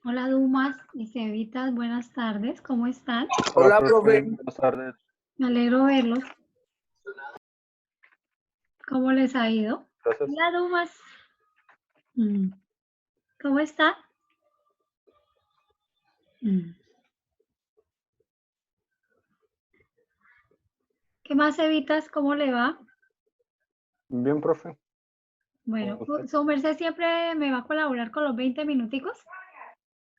Hola Dumas y Cevitas, buenas tardes, ¿cómo están? Hola, profe. Buenas tardes. Me alegro verlos. ¿Cómo les ha ido? Gracias. Hola Dumas. ¿Cómo está? ¿Qué más, Cevitas? ¿Cómo le va? Bien, profe. Bueno, ¿Usted? su merced siempre me va a colaborar con los 20 minuticos,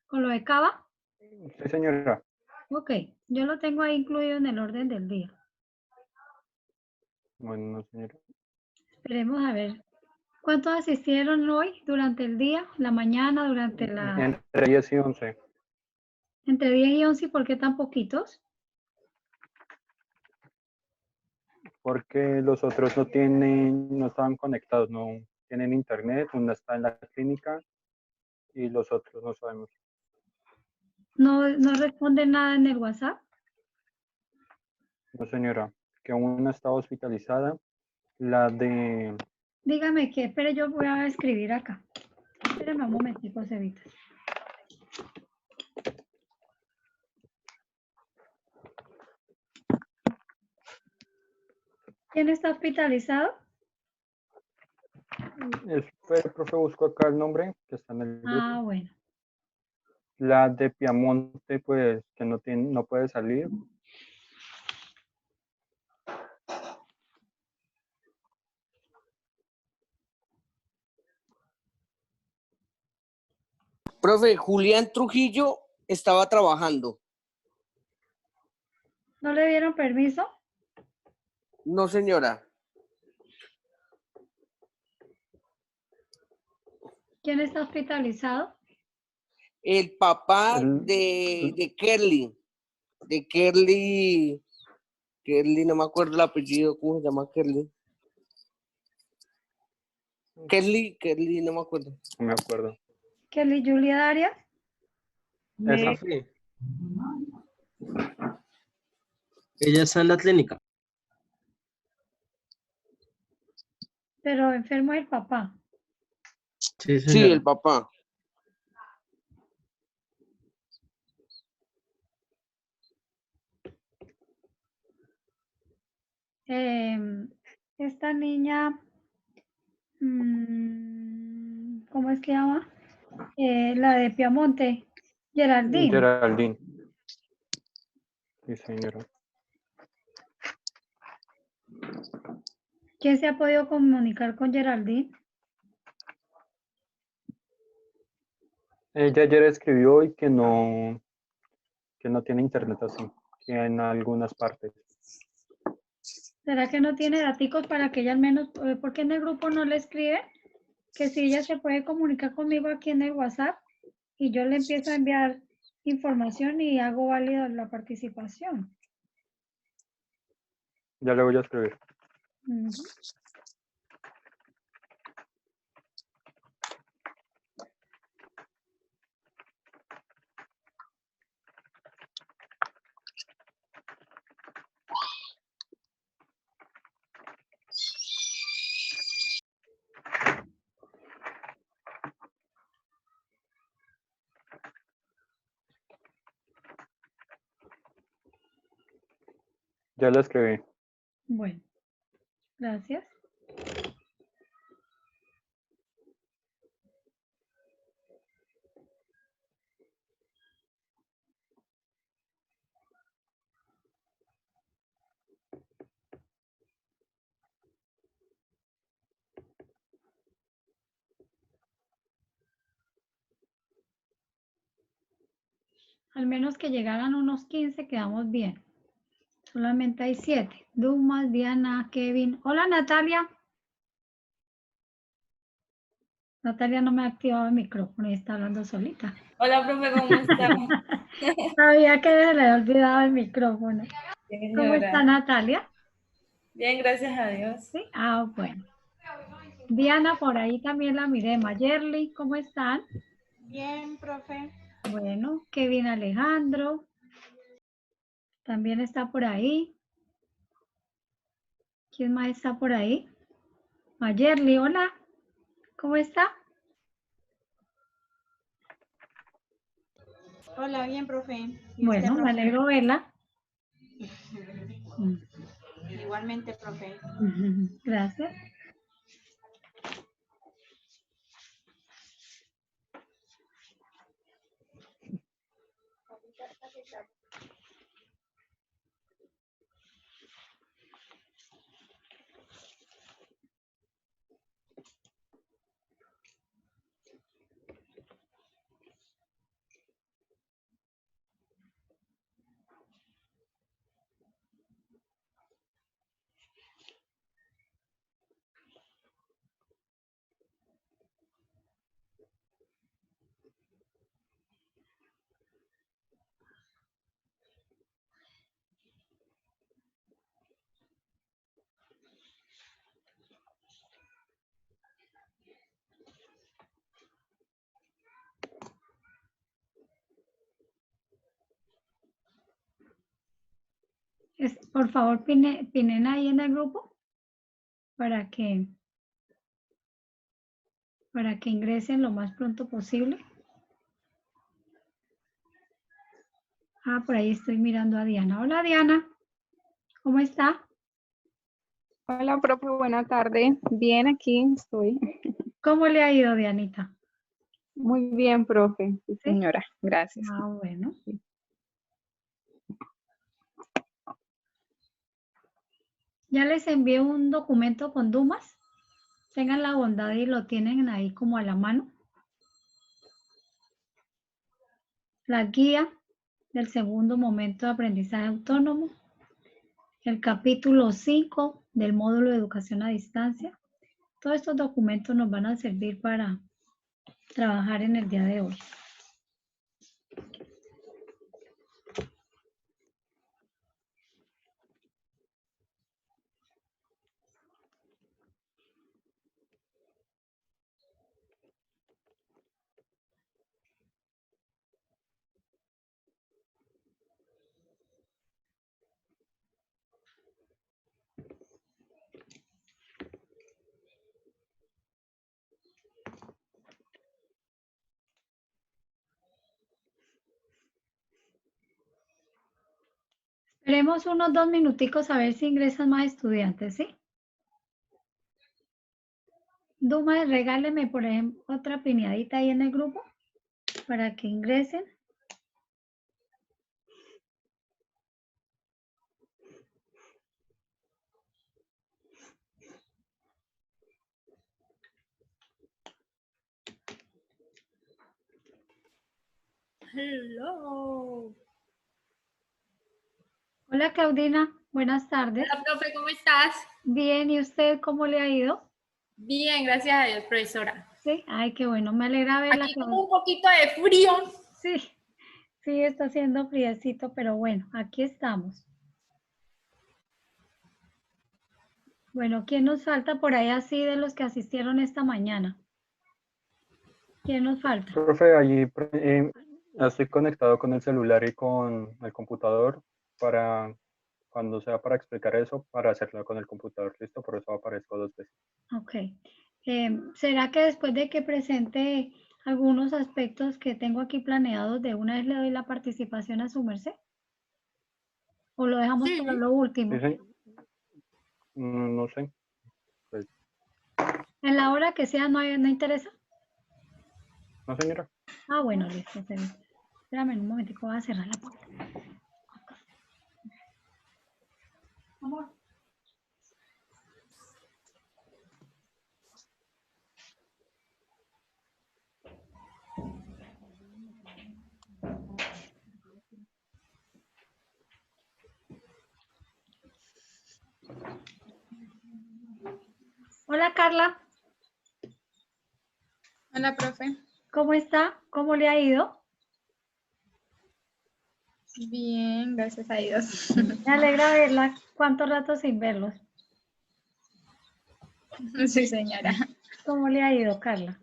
con lo de Cava. Sí, señora. Ok, yo lo tengo ahí incluido en el orden del día. Bueno, señora. Esperemos a ver. ¿Cuántos asistieron hoy durante el día, la mañana, durante la... Entre 10 y 11. Entre 10 y 11, ¿por qué tan poquitos? Porque los otros no estaban conectados, no tienen internet, uno está en la clínica y los otros no sabemos. ¿No responden nada en el WhatsApp? No, señora, que una está hospitalizada, la de... Dígame que, espere, yo voy a escribir acá. Espérame un momentico, Cevitas. ¿Quién está hospitalizado? Espera, profe, busco acá el nombre que está en el grupo. Ah, bueno. La de Piamonte, pues, que no puede salir. Profe, Julián Trujillo estaba trabajando. ¿No le dieron permiso? No, señora. ¿Quién está hospitalizado? El papá de Kerly. De Kerly. Kerly, no me acuerdo el apellido. ¿Cómo se llama Kerly? Kerly, no me acuerdo. No me acuerdo. ¿Kelly Julia Darias? Esa. Sí. Ella está en la clínica. Pero enfermo el papá. Sí, Sí, señora. el papá. Esta niña, ¿cómo es que llama? La de Piamonte, Geraldine. Geraldine. Sí, señora. ¿Quién se ha podido comunicar con Geraldine? Ella ayer escribió y que no tiene internet así, que en algunas partes. ¿Será que no tiene daticos para que ella al menos, por qué en el grupo no le escribe? Que si ella se puede comunicar conmigo aquí en el WhatsApp y yo le empiezo a enviar información y hago válida la participación. Ya le voy a escribir. Ujú. Ya le escribí. Bueno, gracias. Al menos que llegaran unos 15, quedamos bien. Solamente hay 7. Dumas, Diana, Kevin. Hola, Natalia. Natalia no me ha activado el micrófono y está hablando solita. Hola, profe, ¿cómo está? Sabía que se le había olvidado el micrófono. ¿Cómo Señora. está Natalia? Bien, gracias a Dios. Sí. Ah, bueno. Diana, por ahí también la miré. Mayerly, ¿cómo están? Bien, profe. Bueno, Kevin Alejandro. También está por ahí. ¿Quién más está por ahí? Mayerly, hola. ¿Cómo está? Hola, bien, profe. ¿Y Bueno, usted, me profe? alegro verla. Igualmente, profe. Gracias. Por favor, pinen ahí en el grupo para que ingresen lo más pronto posible. Ah, por ahí estoy mirando a Diana. Hola, Diana. ¿Cómo está? Hola, profe, buena tarde. Bien, aquí estoy. ¿Cómo le ha ido, Dianita? Muy bien, profe. Sí, señora. Gracias. Ah, bueno. Ya les envié un documento con Dumas. Tengan la bondad y lo tienen ahí como a la mano. La guía del segundo momento de aprendizaje autónomo. El capítulo 5 del módulo de educación a distancia. Todos estos documentos nos van a servir para trabajar en el día de hoy. Esperemos unos 2 minuticos a ver si ingresan más estudiantes, ¿sí? Duma, regáleme, por ejemplo, otra piñadita ahí en el grupo para que ingresen. Hello. Hola, Claudina. Buenas tardes. Hola, profe, ¿cómo estás? Bien, ¿y usted cómo le ha ido? Bien, gracias a Dios, profesora. Sí, ay, qué bueno, me alegra verla. Aquí con un poquito de frío. Sí, sí, está haciendo friecito, pero bueno, aquí estamos. Bueno, ¿quién nos falta por ahí así de los que asistieron esta mañana? ¿Quién nos falta? Profe, allí estoy conectado con el celular y con el computador para cuando sea para explicar eso, para hacerlo con el computador. Listo, por eso aparezco 2 veces. Ok. ¿Será que después de que presente algunos aspectos que tengo aquí planeados, de una vez le doy la participación a su merced? ¿O lo dejamos para lo último? Sí, sí. No sé. Pues, En la hora que sea, ¿no interesa? no, señora. Ah, bueno, listo. Espérame un momentico, voy a cerrar la puerta. Amor. Hola, Carla. Hola, profe. ¿Cómo está? ¿Cómo le ha ido? Bien, gracias a Dios. Me alegra verla. ¿Cuánto rato sin verlos? Sí, señora. ¿Cómo le ha ido, Carla?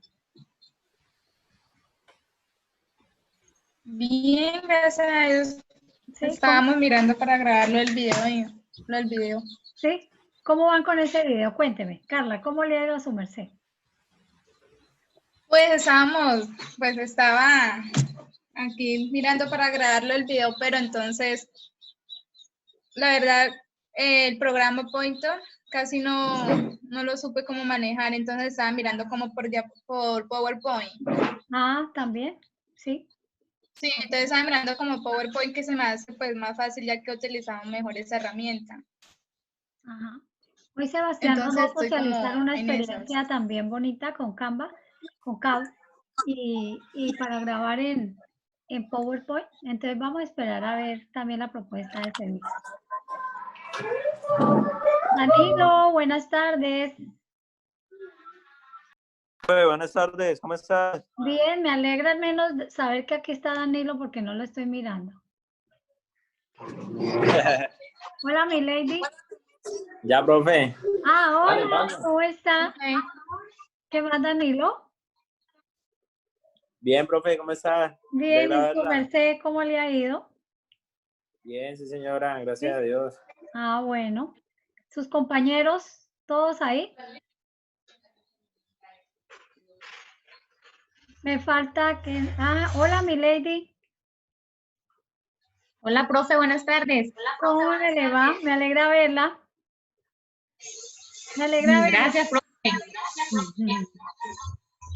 Bien, gracias a Dios. ¿Sí? Estábamos mirando para grabarlo el video. ¿Sí? ¿Cómo van con ese video? Cuénteme. Carla, ¿cómo le ha ido a su merced? Pues estaba aquí mirando para grabarlo el video, pero entonces, la verdad, el programa Pointer casi no lo supe cómo manejar, entonces estaba mirando como por PowerPoint. Ah, también, sí. Sí, entonces estaba mirando como PowerPoint, que se me hace pues más fácil ya que utilizamos mejor esa herramienta. Ajá. Hoy Sebastián nos va Entonces a estoy como socializar una en esas. experiencia también bonita con Canva, con CAV, y para grabar en PowerPoint. Entonces vamos a esperar a ver también la propuesta de servicio. Danilo, buenas tardes. Buenas tardes, ¿cómo estás? Bien, me alegra al menos saber que aquí está Danilo porque no lo estoy mirando. Hola, mi lady. Ya, profe. Ah, hola, ¿cómo está? Ok. ¿Qué más, Danilo? Bien, profe, ¿cómo estás? Bien, Alegra ¿y su verla. merced cómo le ha ido? Bien, sí, señora, gracias Sí. a Dios. Ah, bueno. ¿Sus compañeros, todos ahí? Me falta que... Ah, hola, mi lady. Hola, profe, buenas tardes. ¿Cómo le va? Me alegra verla. Me alegra verla. Gracias, profe.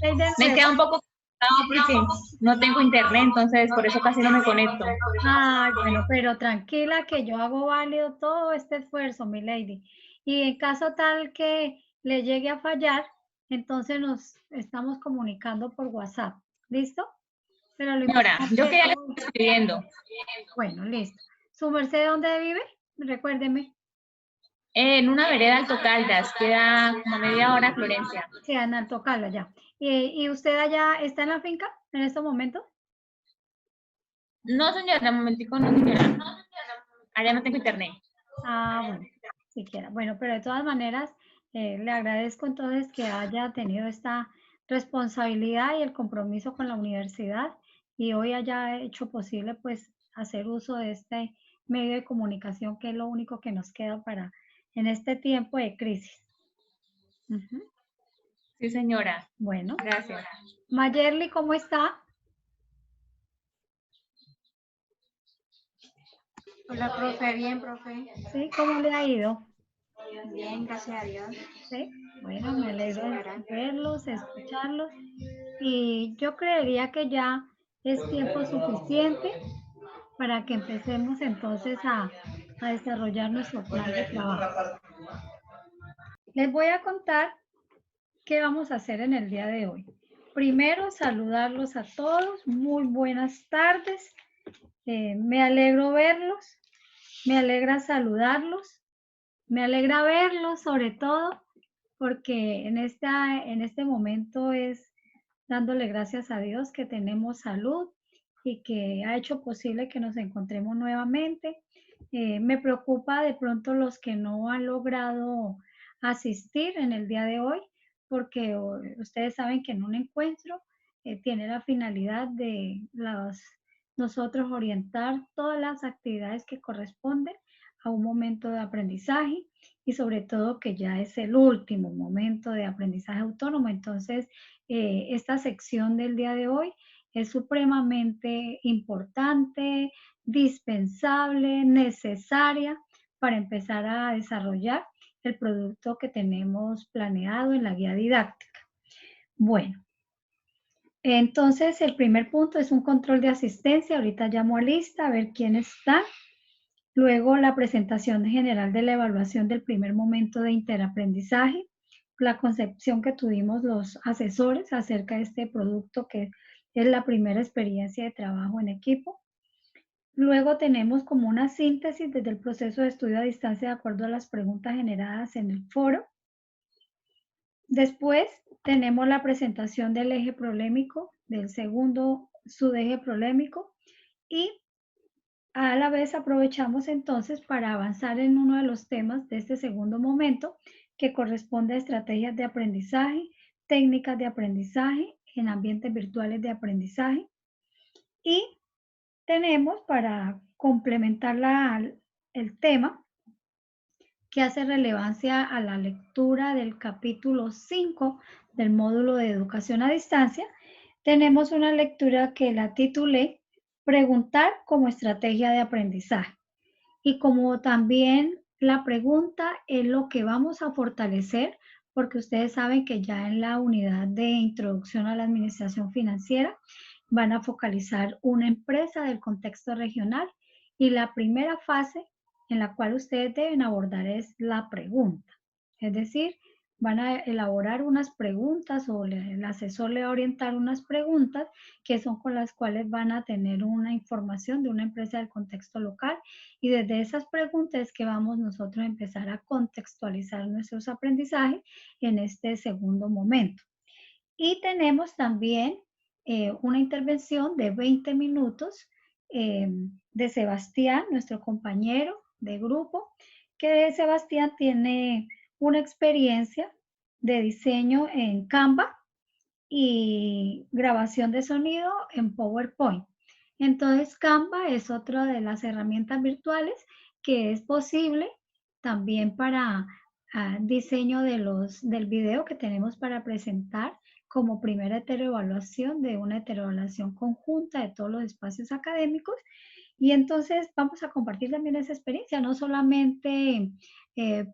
Hey, de Me nuevo. queda un poco complicado porque no tengo internet, entonces por eso casi no me conecto. Ay, bueno, pero tranquila que yo hago válido todo este esfuerzo, mi lady. Y en caso tal que le llegue a fallar, entonces nos estamos comunicando por WhatsApp. ¿Listo? Pero lo Señora, importante yo es quería le todo- estoy escribiendo Bueno, listo. ¿Su merced dónde vive? Recuérdeme. en una vereda Alto Caldas, queda como media hora a Florencia. Sí, en Alto Cala, ya. ¿Y usted allá está en la finca en este momento? No, señora, un momentico, no, señora. Allá no tengo internet. Ah, bueno, siquiera. Bueno, pero de todas maneras, le agradezco entonces que haya tenido esta responsabilidad y el compromiso con la universidad y hoy haya hecho posible pues hacer uso de este medio de comunicación que es lo único que nos queda para en este tiempo de crisis. Ujú. Sí, señora. Bueno, Gracias. Mayerly, ¿cómo está? Hola, profe. Bien, profe. Sí, ¿cómo le ha ido? Bien, gracias a Dios. Sí, bueno, me alegro de Señora. verlos, escucharlos y yo creería que ya es tiempo suficiente para que empecemos entonces a desarrollar nuestro plan de trabajo. Les voy a contar qué vamos a hacer en el día de hoy. Primero, saludarlos a todos. Muy buenas tardes. Me alegro verlos. Me alegra saludarlos. Me alegra verlos sobre todo porque en este momento es dándole gracias a Dios que tenemos salud y que ha hecho posible que nos encontremos nuevamente. Me preocupa de pronto los que no han logrado asistir en el día de hoy, porque ustedes saben que en un encuentro tiene la finalidad de nosotros orientar todas las actividades que corresponden a un momento de aprendizaje y sobre todo que ya es el último momento de aprendizaje autónomo. Entonces, esta sección del día de hoy es supremamente importante, dispensable, necesaria para empezar a desarrollar el producto que tenemos planeado en la guía didáctica. Bueno, entonces el primer punto es un control de asistencia. Ahorita llamo a lista a ver quién está. Luego la presentación general de la evaluación del primer momento de interaprendizaje, la concepción que tuvimos los asesores acerca de este producto que es la primera experiencia de trabajo en equipo. Luego tenemos como una síntesis desde el proceso de estudio a distancia de acuerdo a las preguntas generadas en el foro. Después tenemos la presentación del eje problemático, del segundo subeje problemático y a la vez aprovechamos entonces para avanzar en uno de los temas de este segundo momento que corresponde a estrategias de aprendizaje, técnicas de aprendizaje en ambientes virtuales de aprendizaje y tenemos para complementar el tema que hace relevancia a la lectura del capítulo 5 del módulo de educación a distancia. Tenemos una lectura que la titulé Preguntar como estrategia de aprendizaje. Y como también la pregunta es lo que vamos a fortalecer, porque ustedes saben que ya en la unidad de introducción a la administración financiera van a focalizar una empresa del contexto regional y la primera fase en la cual ustedes deben abordar es la pregunta. Es decir, van a elaborar unas preguntas o el asesor le va a orientar unas preguntas que son con las cuales van a tener una información de una empresa del contexto local y desde esas preguntas es que vamos nosotros a empezar a contextualizar nuestros aprendizajes en este segundo momento. Y tenemos también una intervención de 20 minutos de Sebastián, nuestro compañero de grupo, que Sebastián tiene una experiencia de diseño en Canva y grabación de sonido en PowerPoint. Entonces Canva es otra de las herramientas virtuales que es posible también para diseño del video que tenemos para presentar como primera heteroevaluación de una heteroevaluación conjunta de todos los espacios académicos. Y entonces vamos a compartir también esa experiencia, no solamente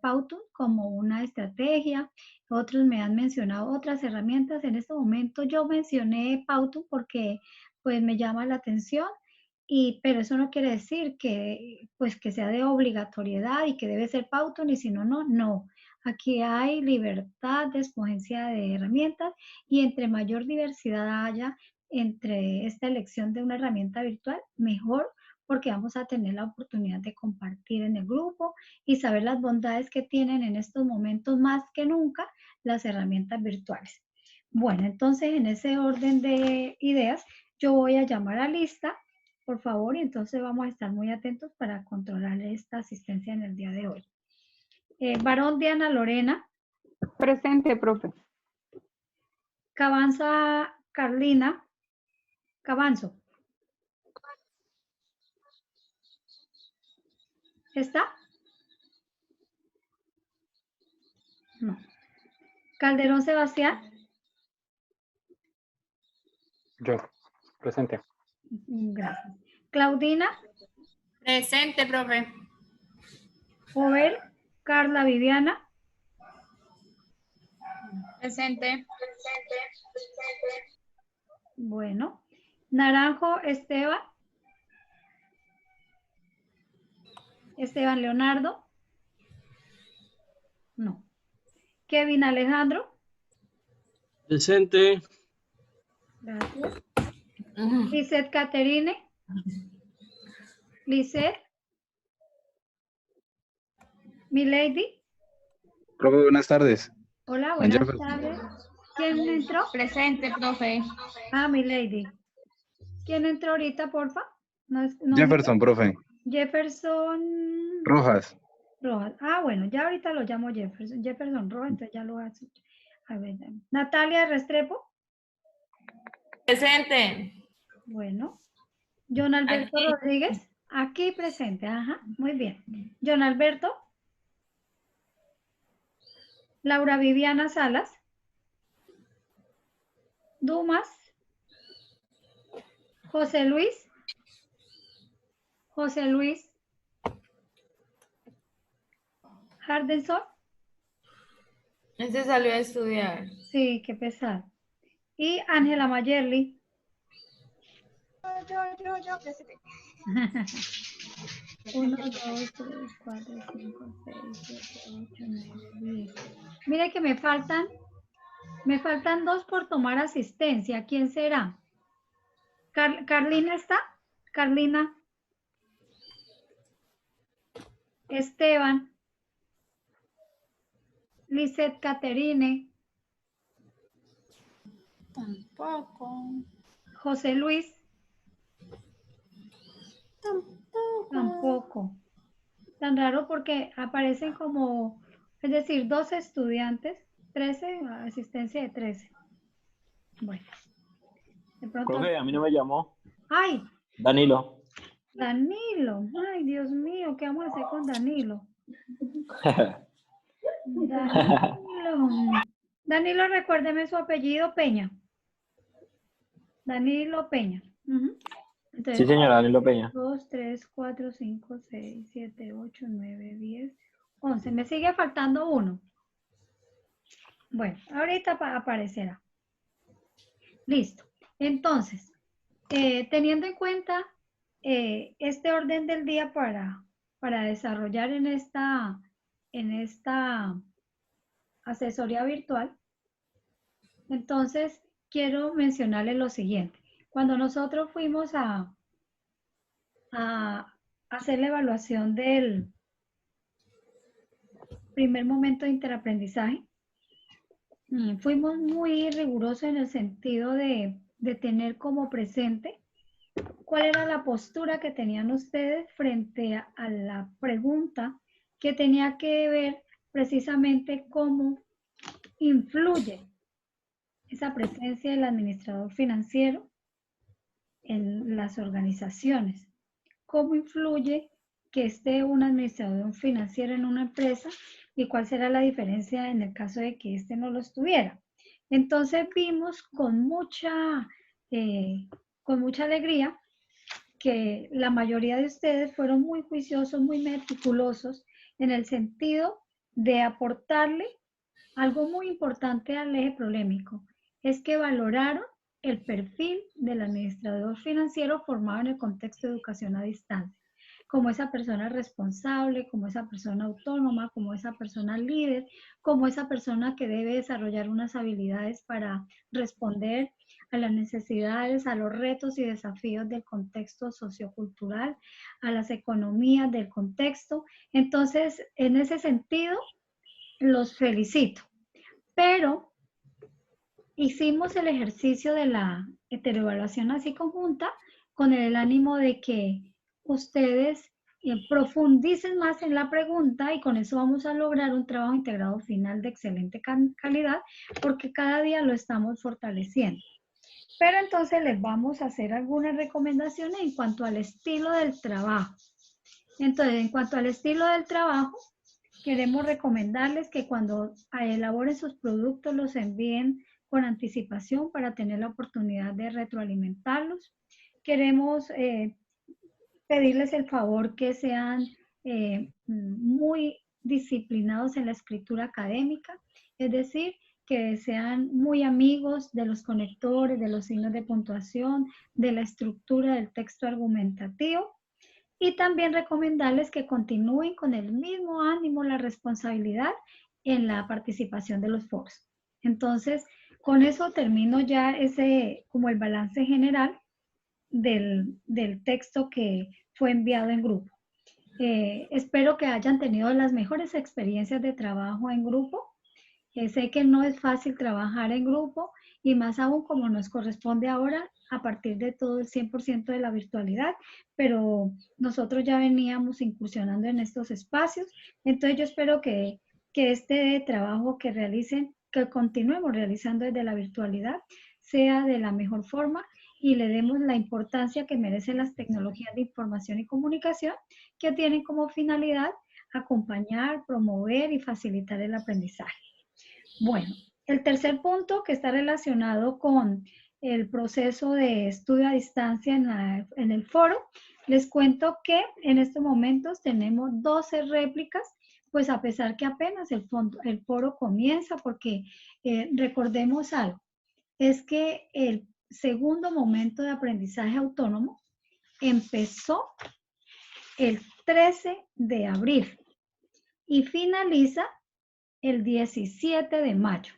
Powtoon como una estrategia, otros me han mencionado otras herramientas. En este momento yo mencioné Powtoon porque pues me llama la atención, pero eso no quiere decir que, pues, que sea de obligatoriedad y que debe ser Powtoon y si no, no. Aquí hay libertad de escogencia de herramientas y entre mayor diversidad haya entre esta elección de una herramienta virtual, mejor, porque vamos a tener la oportunidad de compartir en el grupo y saber las bondades que tienen en estos momentos más que nunca las herramientas virtuales. Bueno, entonces en ese orden de ideas, yo voy a llamar a lista, por favor, y entonces vamos a estar muy atentos para controlar esta asistencia en el día de hoy. Barón Diana Lorena. Presente, profe. Cabanza Carlina. Cabanzo. ¿Está? No. Calderón Sebastián. Yo, presente. Gracias. Claudina. Presente, profe. Jovel. Carla Viviana. Presente. Bueno. Naranjo Esteban. Esteban Leonardo. No. Kevin Alejandro. Presente. Gracias. Lisette Caterine. Lisette. Milady. Profe, buenas tardes. Hola, Con buenas Jefferson. tardes. ¿Quién entró? Presente, profe. Milady. ¿Quién entró ahorita, porfa? No Jefferson, profe. Jefferson Rojas. Rojas. Bueno, ya ahorita lo llamo Jefferson. Jefferson Rojas, entonces ya lo hace. A ver, Natalia Restrepo. Presente. Bueno. John Alberto Aquí. Rodríguez. Aquí presente. Ajá, muy bien. John Alberto. Laura Viviana Salas. Dumas. José Luis. José Luis. Hardenson. Este salió a estudiar. Sí, qué pesado. Y Ángela Mayerly. Yo, presente. 1, 2, 3, 4, 5, 6, 7, 8, 9, 10. Mire que me faltan 2 por tomar asistencia. ¿Quién será? ¿Carlina está? Carlina. Esteban. Lisette Caterine. Tampoco. José Luis. Tampoco. Tan raro porque aparecen como, es decir, 12 estudiantes, 13, asistencia de 13. Bueno. De pronto. Profe, a mí no me llamó. ¡Ay! Danilo. Danilo. Ay, Dios mío, ¿qué vamos a hacer con Danilo? Danilo, recuérdeme su apellido, Peña. Danilo Peña. Entonces, Sí, señora, Danilo Peña. 2, 3, 4, 5, 6, 7, 8, 9, 10, 11. Me sigue faltando uno. Bueno, ahorita aparecerá. Listo. Entonces, teniendo en cuenta este orden del día para desarrollar en esta asesoría virtual, entonces quiero mencionarles lo siguiente. Cuando nosotros fuimos a hacer la evaluación del primer momento de interaprendizaje, fuimos muy rigurosos en el sentido de tener como presente cuál era la postura que tenían ustedes frente a la pregunta que tenía que ver precisamente cómo influye esa presencia del administrador financiero en las organizaciones. ¿Cómo influye que esté un administrador financiero en una empresa y cuál será la diferencia en el caso de que este no lo estuviera? Entonces vimos con mucha alegría que la mayoría de ustedes fueron muy juiciosos, muy meticulosos en el sentido de aportarle algo muy importante al eje problemático. Es que valoraron el perfil del administrador financiero formado en el contexto de educación a distancia, como esa persona responsable, como esa persona autónoma, como esa persona líder, como esa persona que debe desarrollar unas habilidades para responder a las necesidades, a los retos y desafíos del contexto sociocultural, a las economías del contexto. Entonces, en ese sentido, los felicito. Pero hicimos el ejercicio de la heteroevaluación así conjunta con el ánimo de que ustedes profundicen más en la pregunta y con eso vamos a lograr un trabajo integrado final de excelente calidad porque cada día lo estamos fortaleciendo. Pero entonces les vamos a hacer algunas recomendaciones en cuanto al estilo del trabajo. Entonces, en cuanto al estilo del trabajo, queremos recomendarles que cuando elaboren sus productos los envíen con anticipación para tener la oportunidad de retroalimentarlos. Queremos pedirles el favor que sean muy disciplinados en la escritura académica, es decir, que sean muy amigos de los conectores, de los signos de puntuación, de la estructura del texto argumentativo. Y también recomendarles que continúen con el mismo ánimo, la responsabilidad en la participación de los foros. Entonces, con eso termino ya como el balance general del texto que fue enviado en grupo. Espero que hayan tenido las mejores experiencias de trabajo en grupo. Sé que no es fácil trabajar en grupo y más aún como nos corresponde ahora a partir de todo el 100% de la virtualidad, pero nosotros ya veníamos incursionando en estos espacios, entonces yo espero que este trabajo que realicen, que continuemos realizando desde la virtualidad, sea de la mejor forma y le demos la importancia que merecen las tecnologías de información y comunicación que tienen como finalidad acompañar, promover y facilitar el aprendizaje. Bueno, el tercer punto que está relacionado con el proceso de estudio a distancia en el foro, les cuento que en estos momentos tenemos 12 réplicas, pues a pesar que apenas el foro comienza, porque recordemos algo, es que el segundo momento de aprendizaje autónomo empezó el 13 de abril y finaliza el 17 de mayo.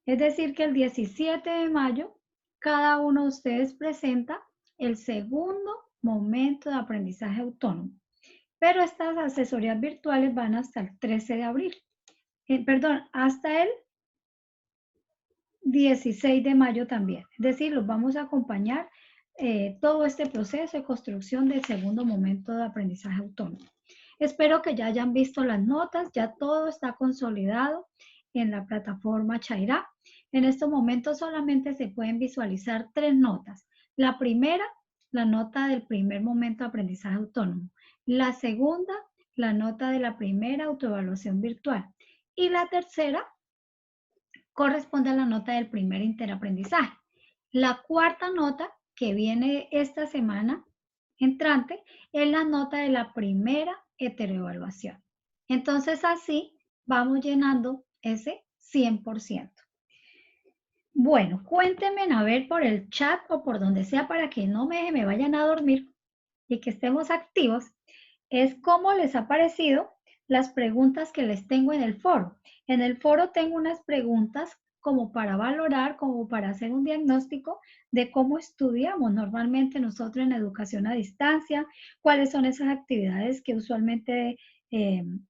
Es decir, que el 17 de mayo cada uno de ustedes presenta el segundo momento de aprendizaje autónomo. Pero estas asesorías virtuales van hasta el 13 de abril. Hasta el 16 de mayo también. Es decir, los vamos a acompañar todo este proceso de construcción del segundo momento de aprendizaje autónomo. Espero que ya hayan visto las notas, ya todo está consolidado en la plataforma Chairá. En estos momentos solamente se pueden visualizar 3 notas. La primera, la nota del primer momento de aprendizaje autónomo. La segunda, la nota de la primera autoevaluación virtual. Y la tercera corresponde a la nota del primer interaprendizaje. La cuarta nota que viene esta semana entrante es la nota de la primera heteroevaluación. Entonces así vamos llenando ese 100%. Bueno, cuéntenme a ver por el chat o por donde sea para que no me vayan a dormir y que estemos activos, es cómo les ha parecido las preguntas que les tengo en el foro. En el foro tengo unas preguntas como para valorar, como para hacer un diagnóstico de cómo estudiamos normalmente nosotros en educación a distancia, cuáles son esas actividades que usualmente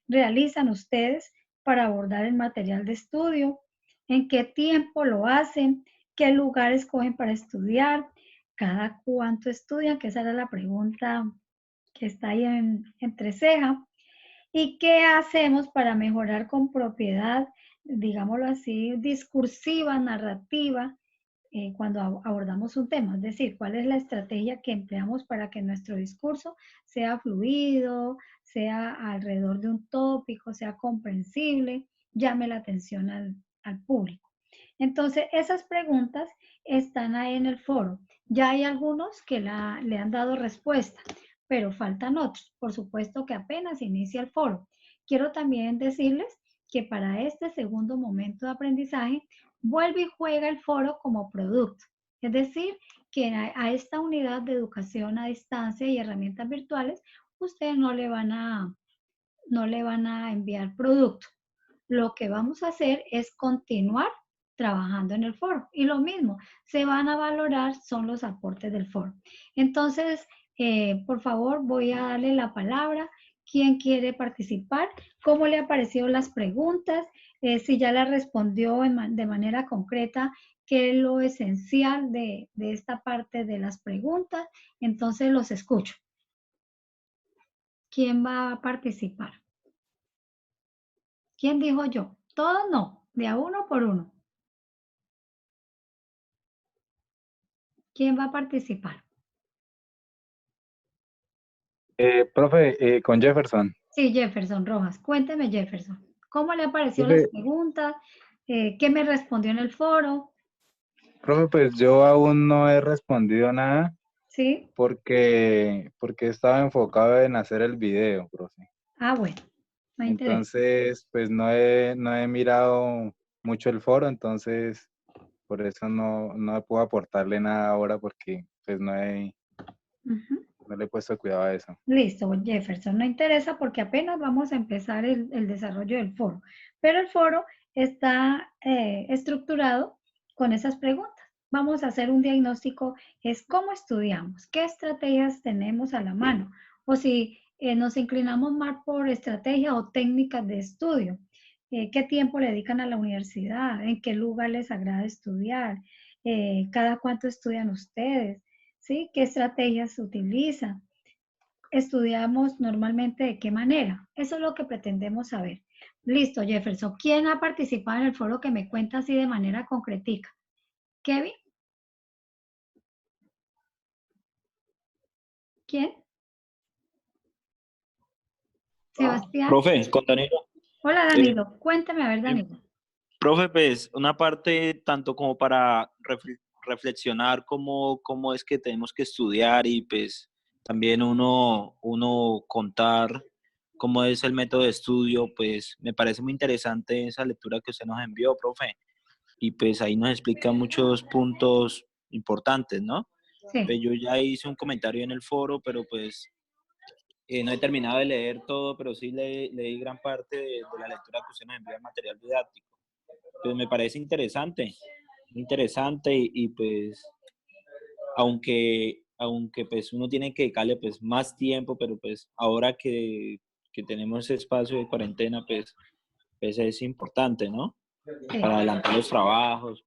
realizan ustedes para abordar el material de estudio, en qué tiempo lo hacen, qué lugar escogen para estudiar, cada cuánto estudian, que esa era la pregunta que está ahí entre ceja, y qué hacemos para mejorar con propiedad, digámoslo así, discursiva, narrativa, cuando abordamos un tema, es decir, cuál es la estrategia que empleamos para que nuestro discurso sea fluido, sea alrededor de un tópico, sea comprensible, llame la atención al público. Entonces, esas preguntas están ahí en el foro. Ya hay algunos que le han dado respuesta, pero faltan otros. Por supuesto que apenas inicia el foro. Quiero también decirles que para este segundo momento de aprendizaje, vuelve y juega el foro como producto. Es decir, que a esta unidad de educación a distancia y herramientas virtuales, ustedes no le van a enviar producto. Lo que vamos a hacer es continuar trabajando en el foro. Y lo mismo, se van a valorar son los aportes del foro. Entonces, por favor, voy a darle la palabra. ¿Quién quiere participar? ¿Cómo le han parecido las preguntas? Si ya la respondió de manera concreta, ¿qué es lo esencial de esta parte de las preguntas? Entonces, los escucho. ¿Quién va a participar? ¿Quién dijo yo? Todos no, de a uno por uno. ¿Quién va a participar? Profe, con Jefferson. Sí, Jefferson Rojas. Cuénteme, Jefferson. ¿Cómo le han parecido las preguntas? ¿Qué me respondió en el foro? Profe, pues yo aún no he respondido nada. Sí. Porque estaba enfocado en hacer el video, profe. Ah, bueno. Me interesa. Entonces, pues no he mirado mucho el foro, entonces por eso no puedo aportarle nada ahora porque pues no le he puesto cuidado a eso. Listo, Jefferson. No interesa porque apenas vamos a empezar el desarrollo del foro. Pero el foro está estructurado con esas preguntas. Vamos a hacer un diagnóstico, es cómo estudiamos, qué estrategias tenemos a la mano, o si nos inclinamos más por estrategia o técnicas de estudio, qué tiempo le dedican a la universidad, en qué lugar les agrada estudiar, cada cuánto estudian ustedes, ¿sí? ¿Qué estrategias se utilizan? Estudiamos normalmente de qué manera. Eso es lo que pretendemos saber. Listo, Jefferson. ¿Quién ha participado en el foro que me cuenta así de manera concretica? ¿Kevin? ¿Quién? Sebastián. Profe, con Danilo. Hola, Danilo. Cuéntame, a ver, Danilo. Profe, pues una parte tanto como para reflexionar cómo es que tenemos que estudiar y pues también uno contar cómo es el método de estudio, pues me parece muy interesante esa lectura que usted nos envió, profe. Y pues ahí nos explica muchos puntos importantes, ¿no? Sí. Pues yo ya hice un comentario en el foro, pero pues no he terminado de leer todo, pero sí leí gran parte de la lectura que usted nos envió de material didáctico. Pues me parece interesante y pues aunque pues uno tiene que dedicarle pues más tiempo, pero pues ahora que tenemos ese espacio de cuarentena, pues es importante, ¿no? Sí. Para adelantar los trabajos,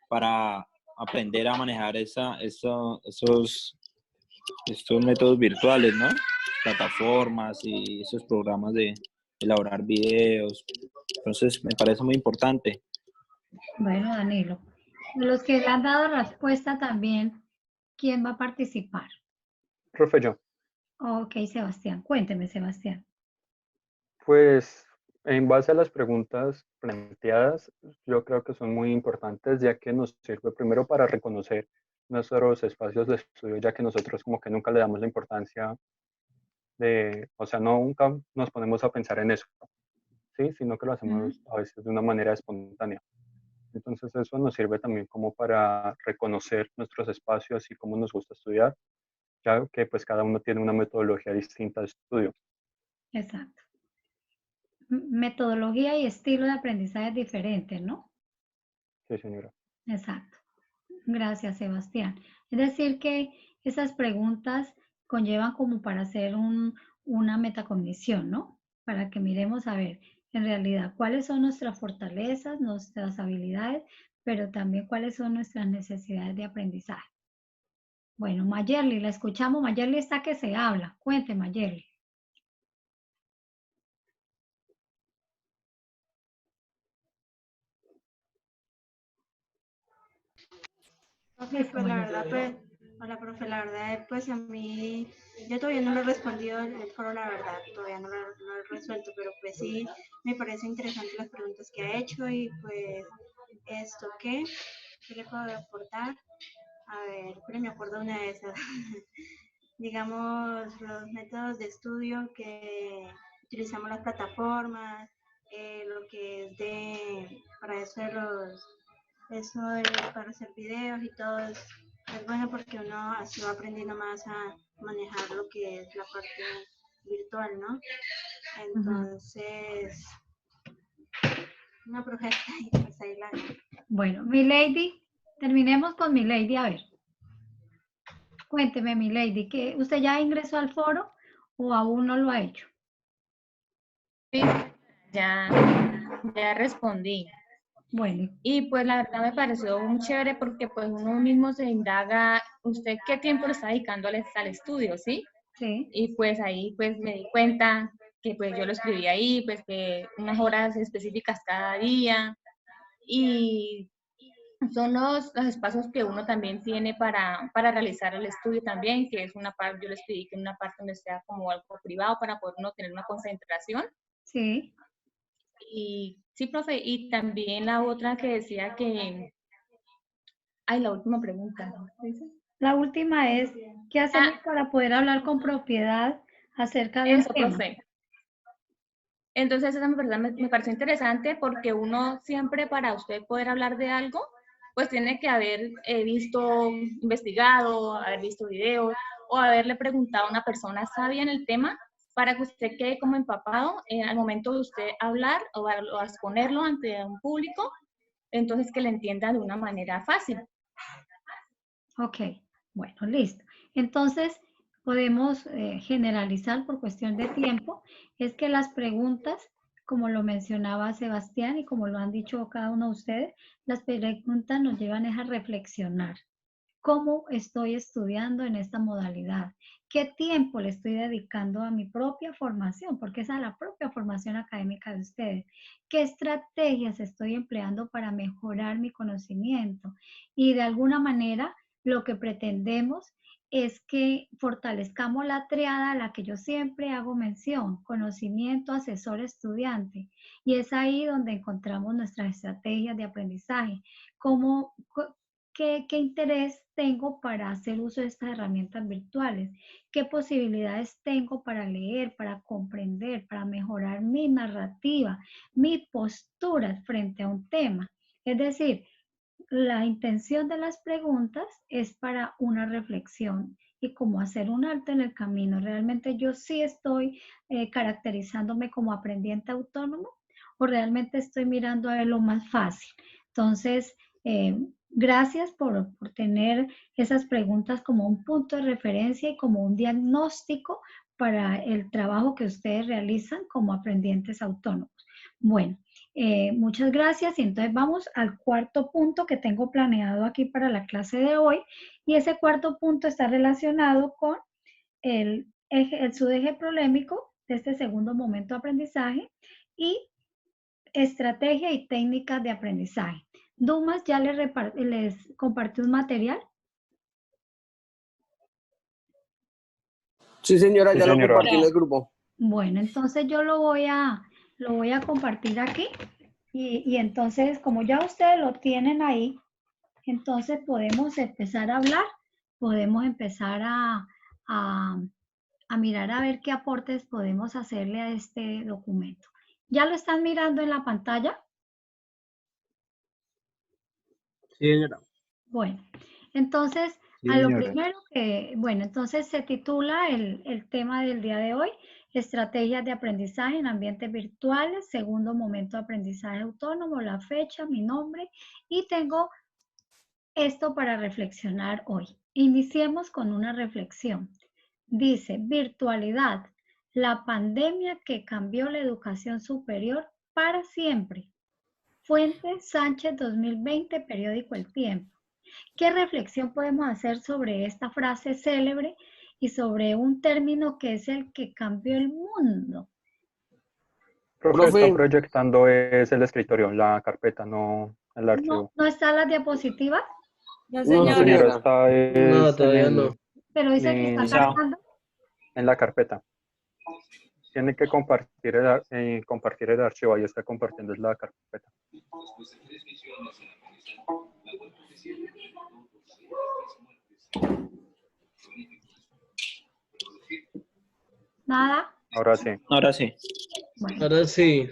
para aprender a manejar estos métodos virtuales, ¿no? Plataformas y esos programas de elaborar videos. Entonces, me parece muy importante. Bueno, Danilo. Los que le han dado respuesta también, ¿quién va a participar? Profe, yo. Ok, Sebastián. Cuénteme, Sebastián. Pues en base a las preguntas planteadas, yo creo que son muy importantes, ya que nos sirve primero para reconocer nuestros espacios de estudio, ya que nosotros como que nunca le damos la importancia o sea, nunca nos ponemos a pensar en eso, ¿sí? Sino que lo hacemos a veces de una manera espontánea. Entonces eso nos sirve también como para reconocer nuestros espacios y cómo nos gusta estudiar, ya que pues cada uno tiene una metodología distinta de estudio. Exacto. Metodología y estilo de aprendizaje diferentes, ¿no? Sí, señora. Exacto. Gracias, Sebastián. Es decir, que esas preguntas conllevan como para hacer una metacognición, ¿no? Para que miremos a ver, en realidad, cuáles son nuestras fortalezas, nuestras habilidades, pero también cuáles son nuestras necesidades de aprendizaje. Bueno, Mayerly, la escuchamos. Mayerly está que se habla. Cuente, Mayerly. Profe, pues la verdad, pues, hola, profe, la verdad, pues a mí, yo todavía no lo he respondido el foro, la verdad, todavía no lo he resuelto, pero pues sí, me parece interesante las preguntas que ha hecho y pues, ¿qué le puedo aportar? A ver, pero me acuerdo una de esas. Digamos, los métodos de estudio que utilizamos las plataformas, lo que es para eso para hacer videos y todo es bueno porque uno así va aprendiendo más a manejar lo que es la parte virtual, ¿no? Entonces, una propuesta y pues ahí la... Bueno, Milady, terminemos con Milady, a ver. Cuénteme, Milady, ¿que usted ya ingresó al foro o aún no lo ha hecho? Sí, ya respondí. Bueno. Y pues la verdad me pareció muy chévere porque pues uno mismo se indaga, ¿usted qué tiempo le está dedicando al estudio, sí? Sí. Y pues ahí pues me di cuenta que pues yo lo escribí ahí, pues que unas horas específicas cada día. Y son los espacios que uno también tiene para realizar el estudio también, que es una parte, yo le escribí que en una parte donde sea como algo privado para poder uno tener una concentración. Sí. Y sí, profe, y también la otra que decía que... Ay, la última pregunta. La última es, ¿qué hacemos para poder hablar con propiedad acerca de un tema? Profe. Entonces, esa me pareció interesante porque uno siempre para usted poder hablar de algo, pues tiene que haber visto, investigado, haber visto videos o haberle preguntado a una persona sabia en el tema para que usted quede como empapado al momento de usted hablar o a exponerlo ante un público, entonces que le entienda de una manera fácil. Ok, bueno, listo. Entonces, podemos generalizar por cuestión de tiempo, es que las preguntas, como lo mencionaba Sebastián y como lo han dicho cada uno de ustedes, las preguntas nos llevan a reflexionar. ¿Cómo estoy estudiando en esta modalidad? ¿Qué tiempo le estoy dedicando a mi propia formación? Porque esa es la propia formación académica de ustedes. ¿Qué estrategias estoy empleando para mejorar mi conocimiento? Y de alguna manera, lo que pretendemos es que fortalezcamos la triada a la que yo siempre hago mención, conocimiento, asesor, estudiante. Y es ahí donde encontramos nuestras estrategias de aprendizaje. ¿Qué interés tengo para hacer uso de estas herramientas virtuales? ¿Qué posibilidades tengo para leer, para comprender, para mejorar mi narrativa, mi postura frente a un tema? Es decir, la intención de las preguntas es para una reflexión y como hacer un alto en el camino. ¿Realmente yo sí estoy caracterizándome como aprendiente autónomo o realmente estoy mirando a ver lo más fácil? Entonces, gracias por tener esas preguntas como un punto de referencia y como un diagnóstico para el trabajo que ustedes realizan como aprendientes autónomos. Bueno, muchas gracias y entonces vamos al cuarto punto que tengo planeado aquí para la clase de hoy y ese cuarto punto está relacionado con el subeje problemático de este segundo momento de aprendizaje y estrategia y técnicas de aprendizaje. Dumas ya les compartió un material. Sí, señora, ya lo compartí en el grupo. Bueno, entonces yo lo voy a compartir aquí y entonces como ya ustedes lo tienen ahí, entonces podemos empezar a hablar, podemos empezar a mirar a ver qué aportes podemos hacerle a este documento. ¿Ya lo están mirando en la pantalla? Sí, señora. Bueno, entonces, Sí, a lo señora. primero que, bueno, entonces se titula el tema del día de hoy, estrategias de aprendizaje en ambientes virtuales, segundo momento de aprendizaje autónomo, la fecha, mi nombre, y tengo esto para reflexionar hoy. Iniciemos con una reflexión. Dice, virtualidad, la pandemia que cambió la educación superior para siempre. Fuente Sánchez 2020, periódico El Tiempo. ¿Qué reflexión podemos hacer sobre esta frase célebre y sobre un término que es el que cambió el mundo? Profe, está Profe, proyectando es el escritorio, la carpeta, no el ¿No, archivo. no están las diapositivas? No, no, No, señora. señora, señora. está No, es todavía no. Pero dice que está cargando. en la carpeta. Tiene que compartir el archivo, ahí está compartiendo la carpeta. Nada. Ahora sí. Ahora sí. Bueno, Ahora sí.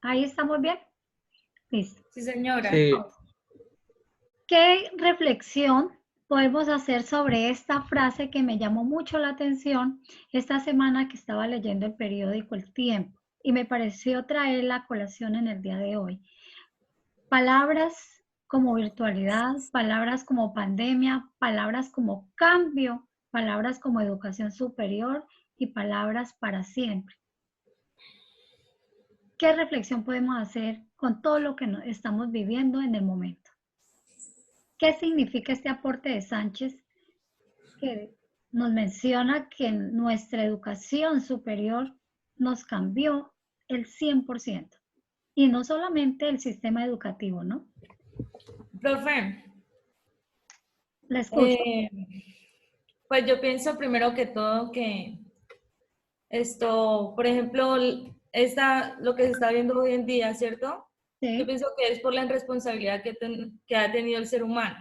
ahí estamos bien. Listo. Sí, señora. Sí. ¿Qué reflexión podemos hacer sobre esta frase que me llamó mucho la atención esta semana que estaba leyendo el periódico El Tiempo y me pareció traer la colación en el día de hoy? Palabras como virtualidad, palabras como pandemia, palabras como cambio, palabras como educación superior y palabras para siempre. ¿Qué reflexión podemos hacer con todo lo que estamos viviendo en el momento? ¿Qué significa este aporte de Sánchez que nos menciona que nuestra educación superior nos cambió el 100%? Y no solamente el sistema educativo, ¿no? Profe, La escucho. pues yo pienso primero que todo que esto, por ejemplo, lo que se está viendo hoy en día, ¿cierto? Yo Sí. pienso que es por la irresponsabilidad que ha tenido el ser humano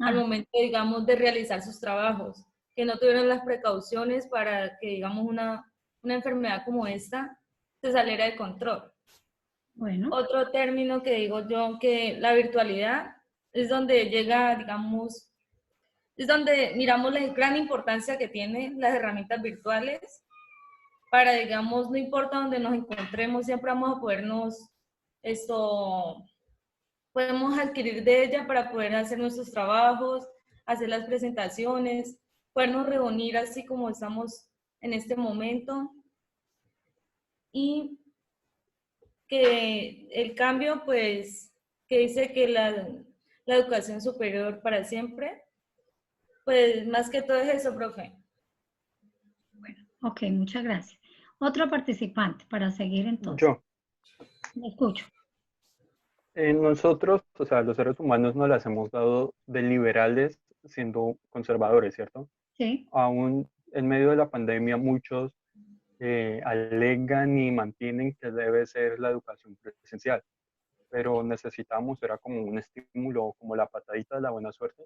al Ah, momento, digamos, de realizar sus trabajos, que no tuvieron las precauciones para que, digamos, una enfermedad como esta se saliera de control. bueno. Otro término que digo yo, que la virtualidad es donde llega, digamos, es donde miramos la gran importancia que tienen las herramientas virtuales para, digamos, no importa donde nos encontremos, siempre vamos a podemos adquirir de ella para poder hacer nuestros trabajos, hacer las presentaciones, podernos reunir así como estamos en este momento. Y que el cambio, pues, que dice que la educación superior para siempre, pues más que todo es eso, profe. Bueno, ok, muchas gracias. Otro participante para seguir entonces. Yo. Me escucho. Nosotros, o sea, los seres humanos nos las hemos dado de liberales siendo conservadores, ¿cierto? Sí. Aún en medio de la pandemia, muchos alegan y mantienen que debe ser la educación presencial, pero necesitamos, era como un estímulo, como la patadita de la buena suerte,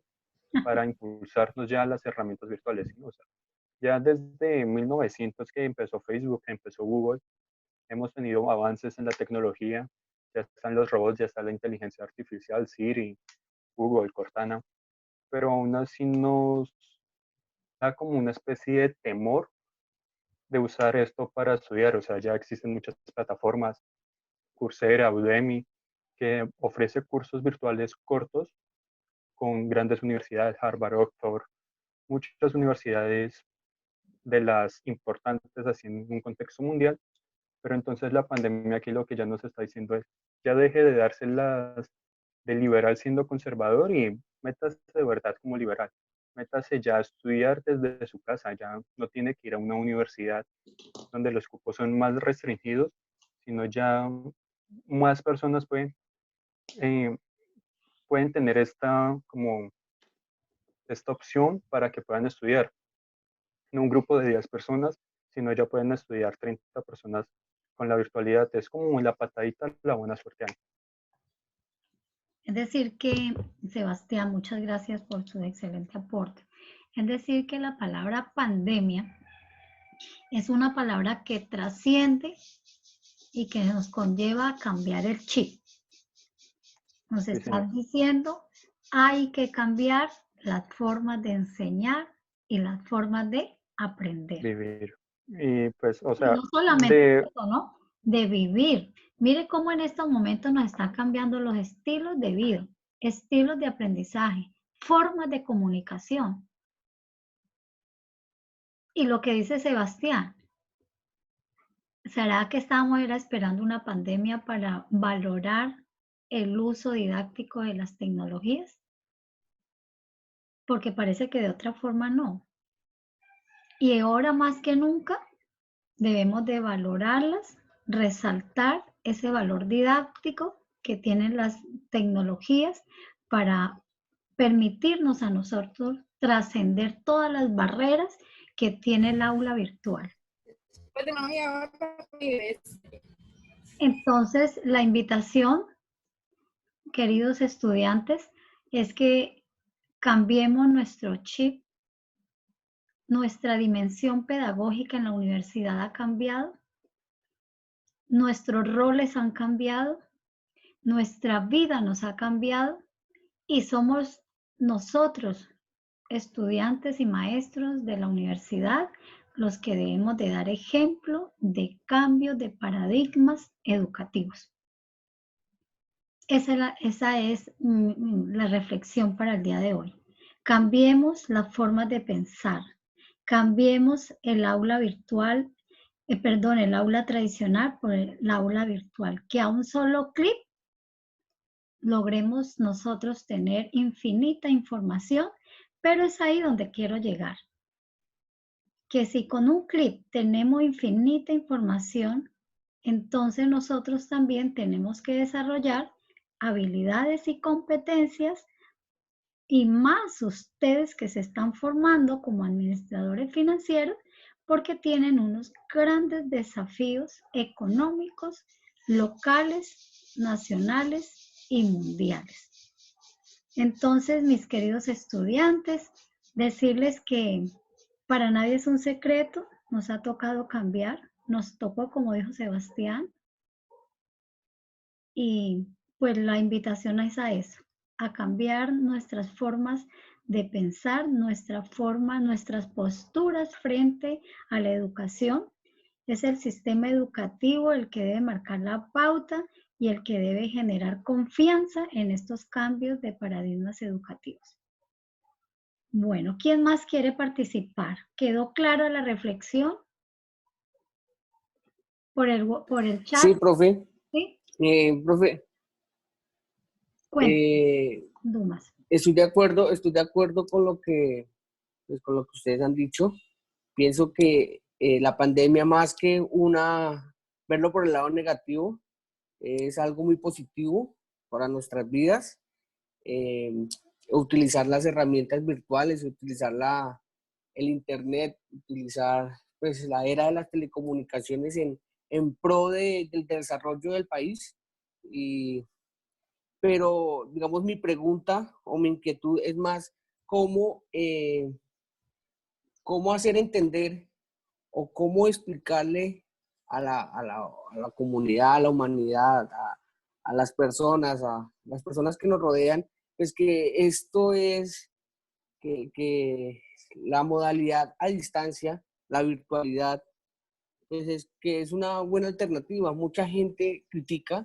para impulsarnos ya a las herramientas virtuales, ¿sí? O sea, ya desde 1900 que empezó Facebook, que empezó Google, hemos tenido avances en la tecnología, ya están los robots, ya está la inteligencia artificial, Siri, Google, Cortana, pero aún así nos da como una especie de temor de usar esto para estudiar. O sea, ya existen muchas plataformas, Coursera, Udemy, que ofrece cursos virtuales cortos con grandes universidades, Harvard, Oxford, muchas universidades de las importantes así en un contexto mundial. Pero entonces la pandemia aquí lo que ya nos está diciendo es, ya deje de dárselas de liberal siendo conservador y métase de verdad como liberal. Métase ya a estudiar desde su casa, ya no tiene que ir a una universidad donde los cupos son más restringidos, sino ya más personas pueden tener esta opción para que puedan estudiar. en un grupo de 10 personas, sino ya pueden estudiar 30 personas con la virtualidad. Es como la patadita, la buena suerte. Es decir que, Sebastián, muchas gracias por su excelente aporte. Es decir que la palabra pandemia es una palabra que trasciende y que nos conlleva a cambiar el chip. Nos Sí, están señor. diciendo, hay que cambiar las formas de enseñar y las formas de aprender. Vivir. Y pues, o Y sea, no solamente eso, ¿no? De vivir. Mire cómo en estos momentos nos están cambiando los estilos de vida, estilos de aprendizaje, formas de comunicación. Y lo que dice Sebastián, ¿será que estábamos esperando una pandemia para valorar el uso didáctico de las tecnologías? Porque parece que de otra forma no. Y ahora más que nunca debemos de valorarlas, resaltar ese valor didáctico que tienen las tecnologías para permitirnos a nosotros trascender todas las barreras que tiene el aula virtual. Entonces, la invitación, queridos estudiantes, es que cambiemos nuestro chip. Nuestra dimensión pedagógica en la universidad ha cambiado. Nuestros roles han cambiado. Nuestra vida nos ha cambiado. Y somos nosotros, estudiantes y maestros de la universidad, los que debemos de dar ejemplo de cambio de paradigmas educativos. Esa es la reflexión para el día de hoy. Cambiemos las formas de pensar. Cambiemos el aula virtual, el aula tradicional por el aula virtual. Que a un solo clic logremos nosotros tener infinita información, pero es ahí donde quiero llegar. Que si con un clic tenemos infinita información, entonces nosotros también tenemos que desarrollar habilidades y competencias, y más ustedes que se están formando como administradores financieros, porque tienen unos grandes desafíos económicos, locales, nacionales y mundiales. Entonces, mis queridos estudiantes, decirles que para nadie es un secreto, nos ha tocado cambiar, nos tocó, como dijo Sebastián, y pues la invitación es a eso, a cambiar nuestras formas de pensar, nuestras posturas frente a la educación. Es el sistema educativo el que debe marcar la pauta y el que debe generar confianza en estos cambios de paradigmas educativos. Bueno, ¿quién más quiere participar? ¿Quedó clara la reflexión? Por el chat. Sí, profe. ¿Sí? Profe. Dumas. Estoy de acuerdo con lo que ustedes han dicho. Pienso que la pandemia, más que verlo por el lado negativo, es algo muy positivo para nuestras vidas. Utilizar las herramientas virtuales, utilizar el internet, utilizar pues la era de las telecomunicaciones en pro del desarrollo del país. Pero, digamos, mi pregunta o mi inquietud es más cómo hacer entender o cómo explicarle a la comunidad, a la humanidad, a las personas que nos rodean, pues que esto es, que la modalidad a distancia, la virtualidad, pues que es una buena alternativa. Mucha gente critica,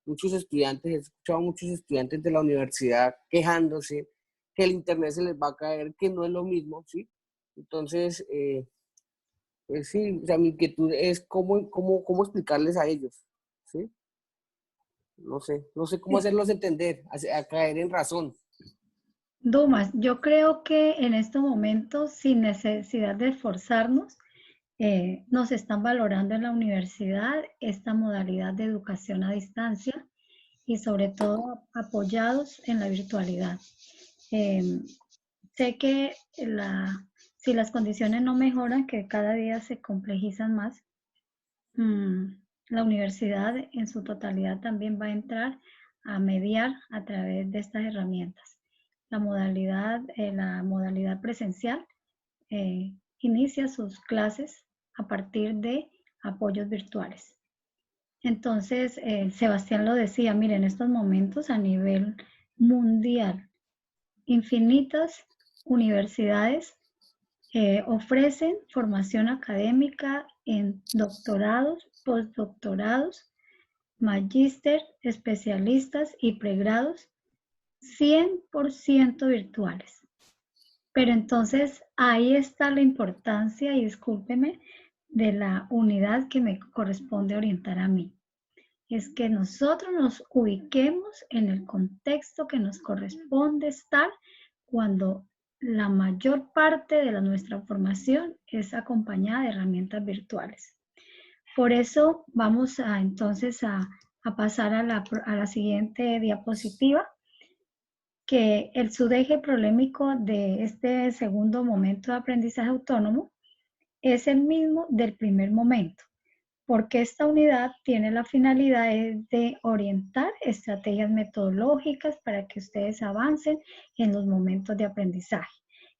muchos estudiantes, he escuchado a muchos estudiantes de la universidad quejándose que el internet se les va a caer, que no es lo mismo, ¿sí? Entonces, pues sí, o sea, mi inquietud es cómo explicarles a ellos, ¿sí? No sé cómo hacerlos entender, a caer en razón. Dumas, yo creo que en estos momentos, sin necesidad de esforzarnos, nos están valorando en la universidad esta modalidad de educación a distancia y sobre todo apoyados en la virtualidad. Sé que si las condiciones no mejoran, que cada día se complejizan más, la universidad en su totalidad también va a entrar a mediar a través de estas herramientas. La modalidad presencial inicia sus clases a partir de apoyos virtuales. Entonces, Sebastián lo decía, mire, en estos momentos a nivel mundial, infinitas universidades ofrecen formación académica en doctorados, postdoctorados, magíster, especialistas y pregrados 100% virtuales. Pero entonces ahí está la importancia, y discúlpeme, de la unidad que me corresponde orientar a mí. Es que nosotros nos ubiquemos en el contexto que nos corresponde estar cuando la mayor parte de nuestra formación es acompañada de herramientas virtuales. Por eso vamos entonces a pasar a la siguiente diapositiva, que el subeje problemático de este segundo momento de aprendizaje autónomo es el mismo del primer momento, porque esta unidad tiene la finalidad de orientar estrategias metodológicas para que ustedes avancen en los momentos de aprendizaje.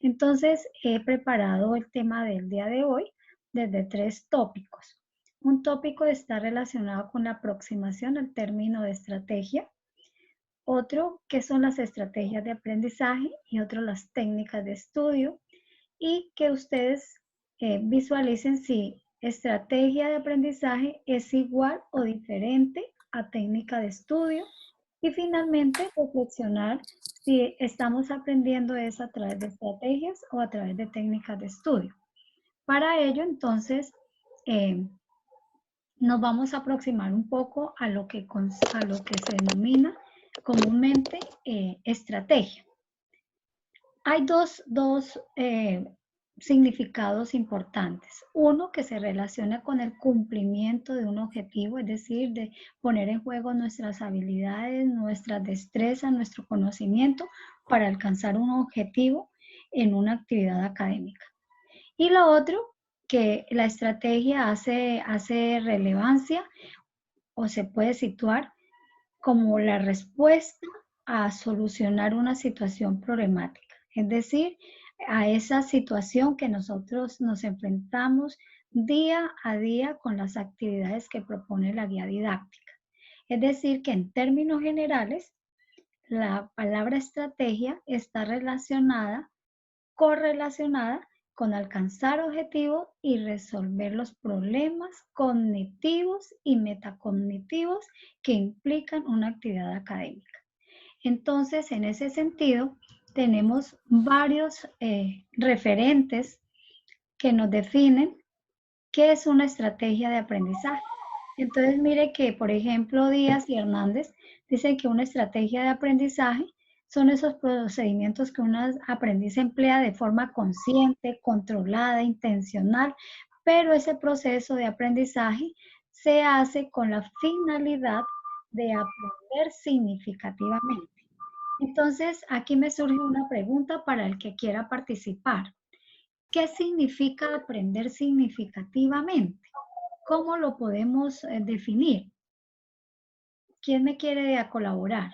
Entonces, he preparado el tema del día de hoy desde 3 tópicos. Un tópico está relacionado con la aproximación al término de estrategia, otro que son las estrategias de aprendizaje y otro las técnicas de estudio, y que ustedes visualicen si estrategia de aprendizaje es igual o diferente a técnica de estudio, y finalmente reflexionar si estamos aprendiendo eso a través de estrategias o a través de técnicas de estudio. Para ello, entonces, nos vamos a aproximar un poco a lo que se denomina comúnmente estrategia. Hay dos significados importantes. Uno, que se relaciona con el cumplimiento de un objetivo, es decir, de poner en juego nuestras habilidades, nuestras destrezas, nuestro conocimiento para alcanzar un objetivo en una actividad académica. Y lo otro, que la estrategia hace relevancia o se puede situar como la respuesta a solucionar una situación problemática. Es decir, a esa situación que nosotros nos enfrentamos día a día con las actividades que propone la guía didáctica. Es decir, que en términos generales, la palabra estrategia está correlacionada con alcanzar objetivos y resolver los problemas cognitivos y metacognitivos que implican una actividad académica. Entonces, en ese sentido, tenemos varios referentes que nos definen qué es una estrategia de aprendizaje. Entonces, mire que, por ejemplo, Díaz y Hernández dicen que una estrategia de aprendizaje son esos procedimientos que un aprendiz emplea de forma consciente, controlada, intencional, pero ese proceso de aprendizaje se hace con la finalidad de aprender significativamente. Entonces, aquí me surge una pregunta para el que quiera participar. ¿Qué significa aprender significativamente? ¿Cómo lo podemos definir? ¿Quién me quiere colaborar?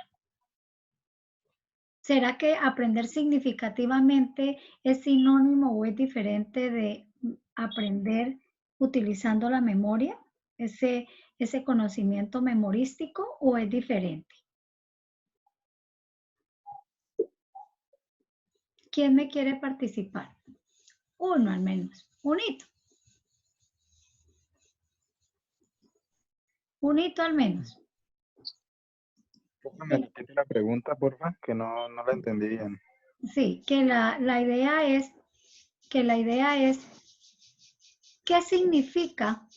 ¿Será que aprender significativamente es sinónimo o es diferente de aprender utilizando la memoria? ¿Ese conocimiento memorístico, o es diferente? ¿Quién me quiere participar? Uno al menos. Unito. Unito al menos. ¿Me repite la pregunta, porfa? Que no la entendí bien. Sí, que la idea es, ¿qué significa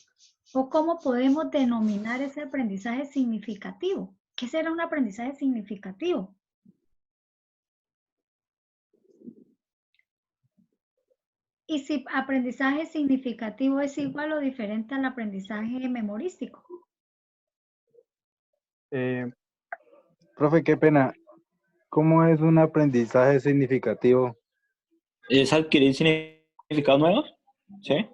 o cómo podemos denominar ese aprendizaje significativo? ¿Qué será un aprendizaje significativo? Y si aprendizaje significativo es igual o diferente al aprendizaje memorístico. Profe, qué pena. ¿Cómo es un aprendizaje significativo? Es adquirir significados nuevos? ¿Sí?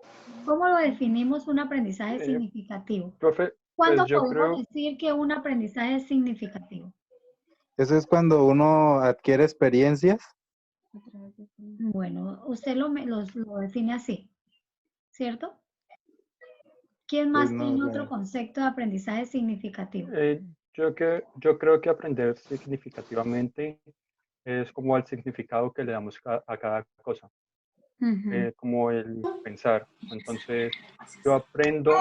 ¿Cómo lo definimos un aprendizaje significativo? Profe, ¿Cuándo pues yo podemos creo, decir que un aprendizaje es significativo? Eso es cuando uno adquiere experiencias. Bueno, usted lo define así, ¿cierto? ¿Quién Pues más no, tiene otro concepto de aprendizaje significativo? yo creo que aprender significativamente es como el significado que le damos a cada cosa, como el pensar. Entonces, yo aprendo,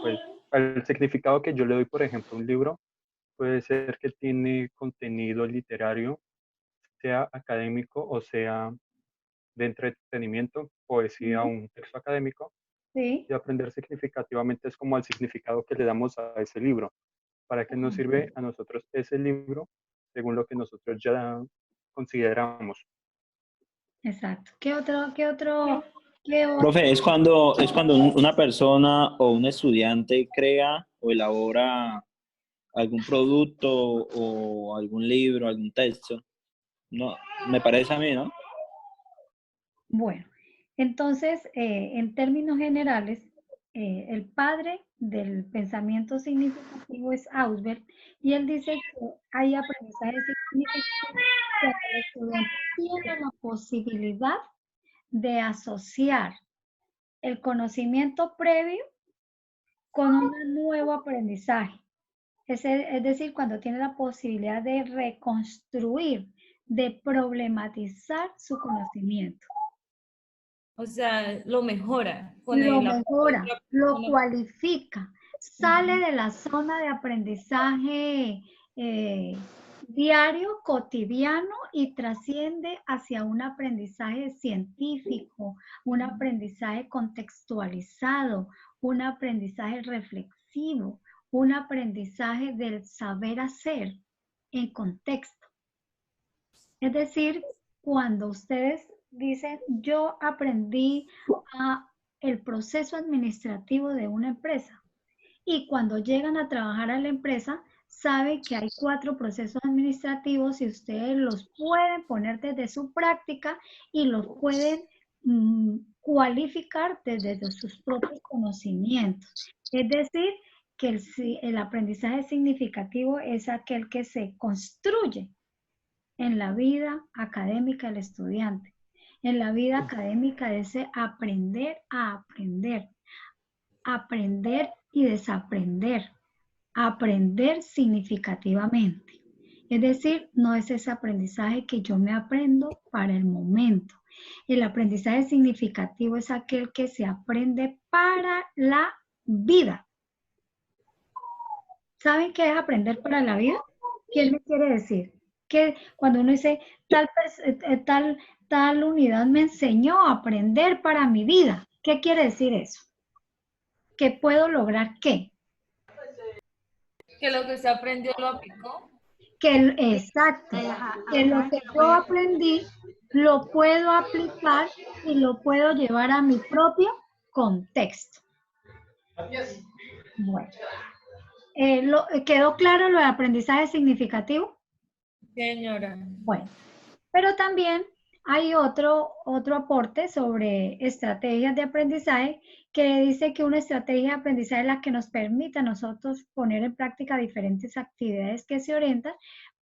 pues, el significado que yo le doy, por ejemplo, a un libro, puede ser que tiene contenido literario, sea académico o sea de entretenimiento, poesía o un texto académico, Sí. y aprender significativamente es como el significado que le damos a ese libro. ¿Para qué nos sirve a nosotros ese libro según lo que nosotros ya consideramos? Exacto. ¿Qué otro? Profe, es cuando una persona o un estudiante crea o elabora algún producto o algún libro, algún texto. No, me parece a mí, ¿no? Bueno, entonces, en términos generales, el padre del pensamiento significativo es Ausberg, y él dice que hay aprendizaje significativo cuando el estudiante tiene la posibilidad de asociar el conocimiento previo con un nuevo aprendizaje. Es decir, cuando tiene la posibilidad de reconstruir, de problematizar su conocimiento. O sea, lo mejora. Lo mejora, lo cualifica, sale de la zona de aprendizaje diario, cotidiano, y trasciende hacia un aprendizaje científico, un aprendizaje contextualizado, un aprendizaje reflexivo, un aprendizaje del saber hacer en contexto. Es decir, cuando ustedes dicen, yo aprendí el proceso administrativo de una empresa, y cuando llegan a trabajar a la empresa, saben que hay 4 procesos administrativos y ustedes los pueden poner desde su práctica y los pueden cualificar desde sus propios conocimientos. Es decir, que el aprendizaje significativo es aquel que se construye en la vida académica del estudiante. En la vida académica es aprender a aprender, aprender y desaprender, aprender significativamente. Es decir, no es ese aprendizaje que yo me aprendo para el momento. El aprendizaje significativo es aquel que se aprende para la vida. ¿Saben qué es aprender para la vida? ¿Quién me quiere decir? Que cuando uno dice tal unidad me enseñó a aprender para mi vida, ¿qué quiere decir eso? ¿Que puedo lograr qué? Que lo que usted aprendió lo aplicó. Exacto, que lo que yo aprendí lo puedo aplicar y lo puedo llevar a mi propio contexto. Bueno, ¿quedó claro lo de aprendizaje significativo? Señora. Bueno, pero también hay otro aporte sobre estrategias de aprendizaje que dice que una estrategia de aprendizaje es la que nos permite a nosotros poner en práctica diferentes actividades que se orientan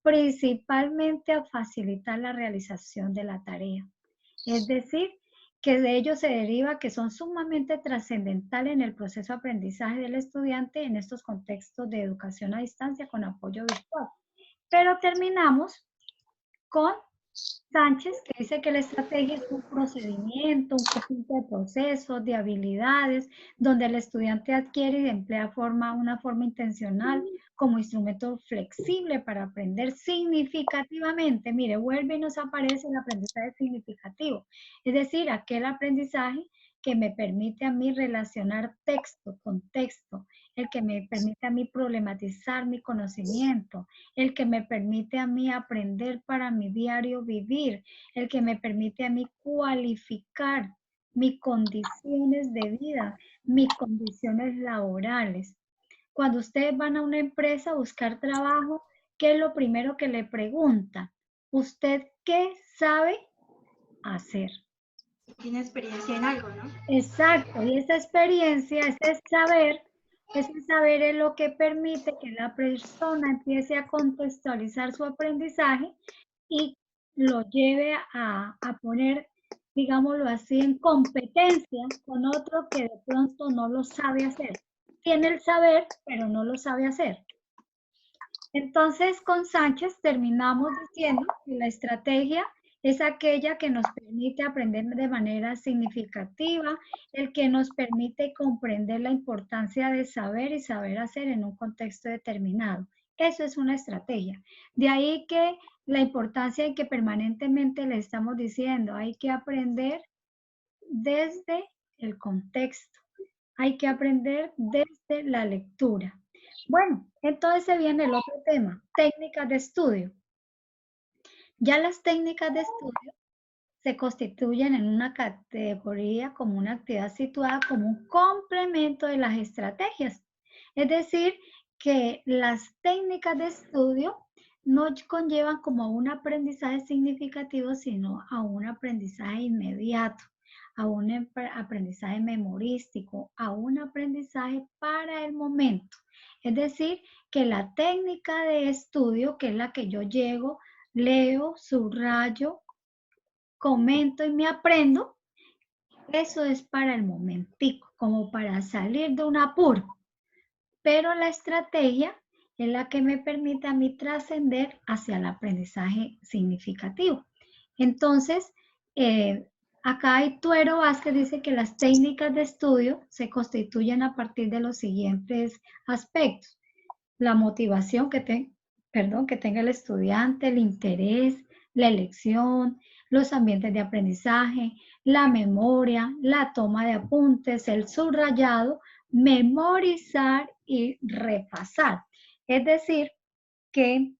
principalmente a facilitar la realización de la tarea. Es decir, que de ello se deriva que son sumamente trascendentales en el proceso de aprendizaje del estudiante en estos contextos de educación a distancia con apoyo virtual. Pero terminamos con Sánchez, que dice que la estrategia es un procedimiento, un conjunto de procesos, de habilidades, donde el estudiante adquiere y emplea una forma intencional como instrumento flexible para aprender significativamente. Mire, vuelve y nos aparece el aprendizaje significativo, es decir, aquel aprendizaje que me permite a mí relacionar texto con texto, el que me permite a mí problematizar mi conocimiento, el que me permite a mí aprender para mi diario vivir, el que me permite a mí cualificar mis condiciones de vida, mis condiciones laborales. Cuando ustedes van a una empresa a buscar trabajo, ¿qué es lo primero que le preguntan? ¿Usted qué sabe hacer? tiene experiencia en algo, ¿no? Exacto, y esa experiencia, ese saber es lo que permite que la persona empiece a contextualizar su aprendizaje y lo lleve a poner, digámoslo así, en competencia con otro que de pronto no lo sabe hacer. Tiene el saber, pero no lo sabe hacer. Entonces, con Sánchez terminamos diciendo que la estrategia es aquella que nos permite aprender de manera significativa, el que nos permite comprender la importancia de saber y saber hacer en un contexto determinado. Eso es una estrategia. De ahí que la importancia en que permanentemente le estamos diciendo, hay que aprender desde el contexto, hay que aprender desde la lectura. Bueno, entonces viene el otro tema, técnicas de estudio. Ya las técnicas de estudio se constituyen en una categoría como una actividad situada como un complemento de las estrategias. Es decir, que las técnicas de estudio no conllevan como a un aprendizaje significativo, sino a un aprendizaje inmediato, a un aprendizaje memorístico, a un aprendizaje para el momento. Es decir, que la técnica de estudio, que es la que yo llego, leo, subrayo, comento y me aprendo, eso es para el momentico, como para salir de un apuro. Pero la estrategia es la que me permite a mí trascender hacia el aprendizaje significativo. Entonces, acá Tuero Vázquez dice que las técnicas de estudio se constituyen a partir de los siguientes aspectos. La motivación que tenga el estudiante, el interés, la elección, los ambientes de aprendizaje, la memoria, la toma de apuntes, el subrayado, memorizar y repasar. Es decir, que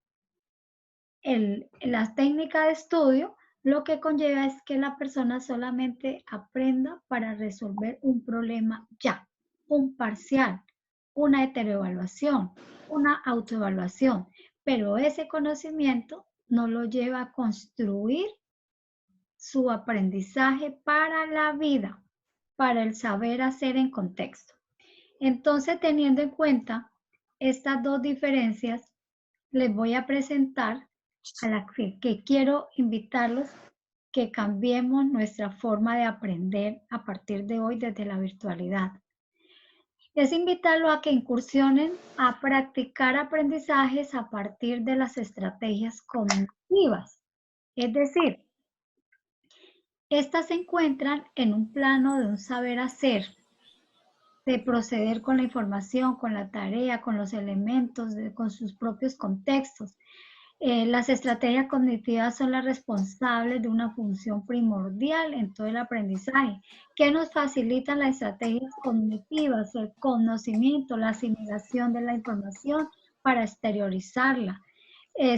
la técnica de estudio lo que conlleva es que la persona solamente aprenda para resolver un problema ya, un parcial, una heteroevaluación, una autoevaluación, pero ese conocimiento no lo lleva a construir su aprendizaje para la vida, para el saber hacer en contexto. Entonces, teniendo en cuenta estas dos diferencias, les voy a presentar a la que quiero invitarlos que cambiemos nuestra forma de aprender a partir de hoy desde la virtualidad. Es invitarlo a que incursionen a practicar aprendizajes a partir de las estrategias cognitivas. Es decir, estas se encuentran en un plano de un saber hacer, de proceder con la información, con la tarea, con los elementos, con sus propios contextos. Las estrategias cognitivas son las responsables de una función primordial en todo el aprendizaje, que nos facilitan las estrategias cognitivas, el conocimiento, la asimilación de la información para exteriorizarla.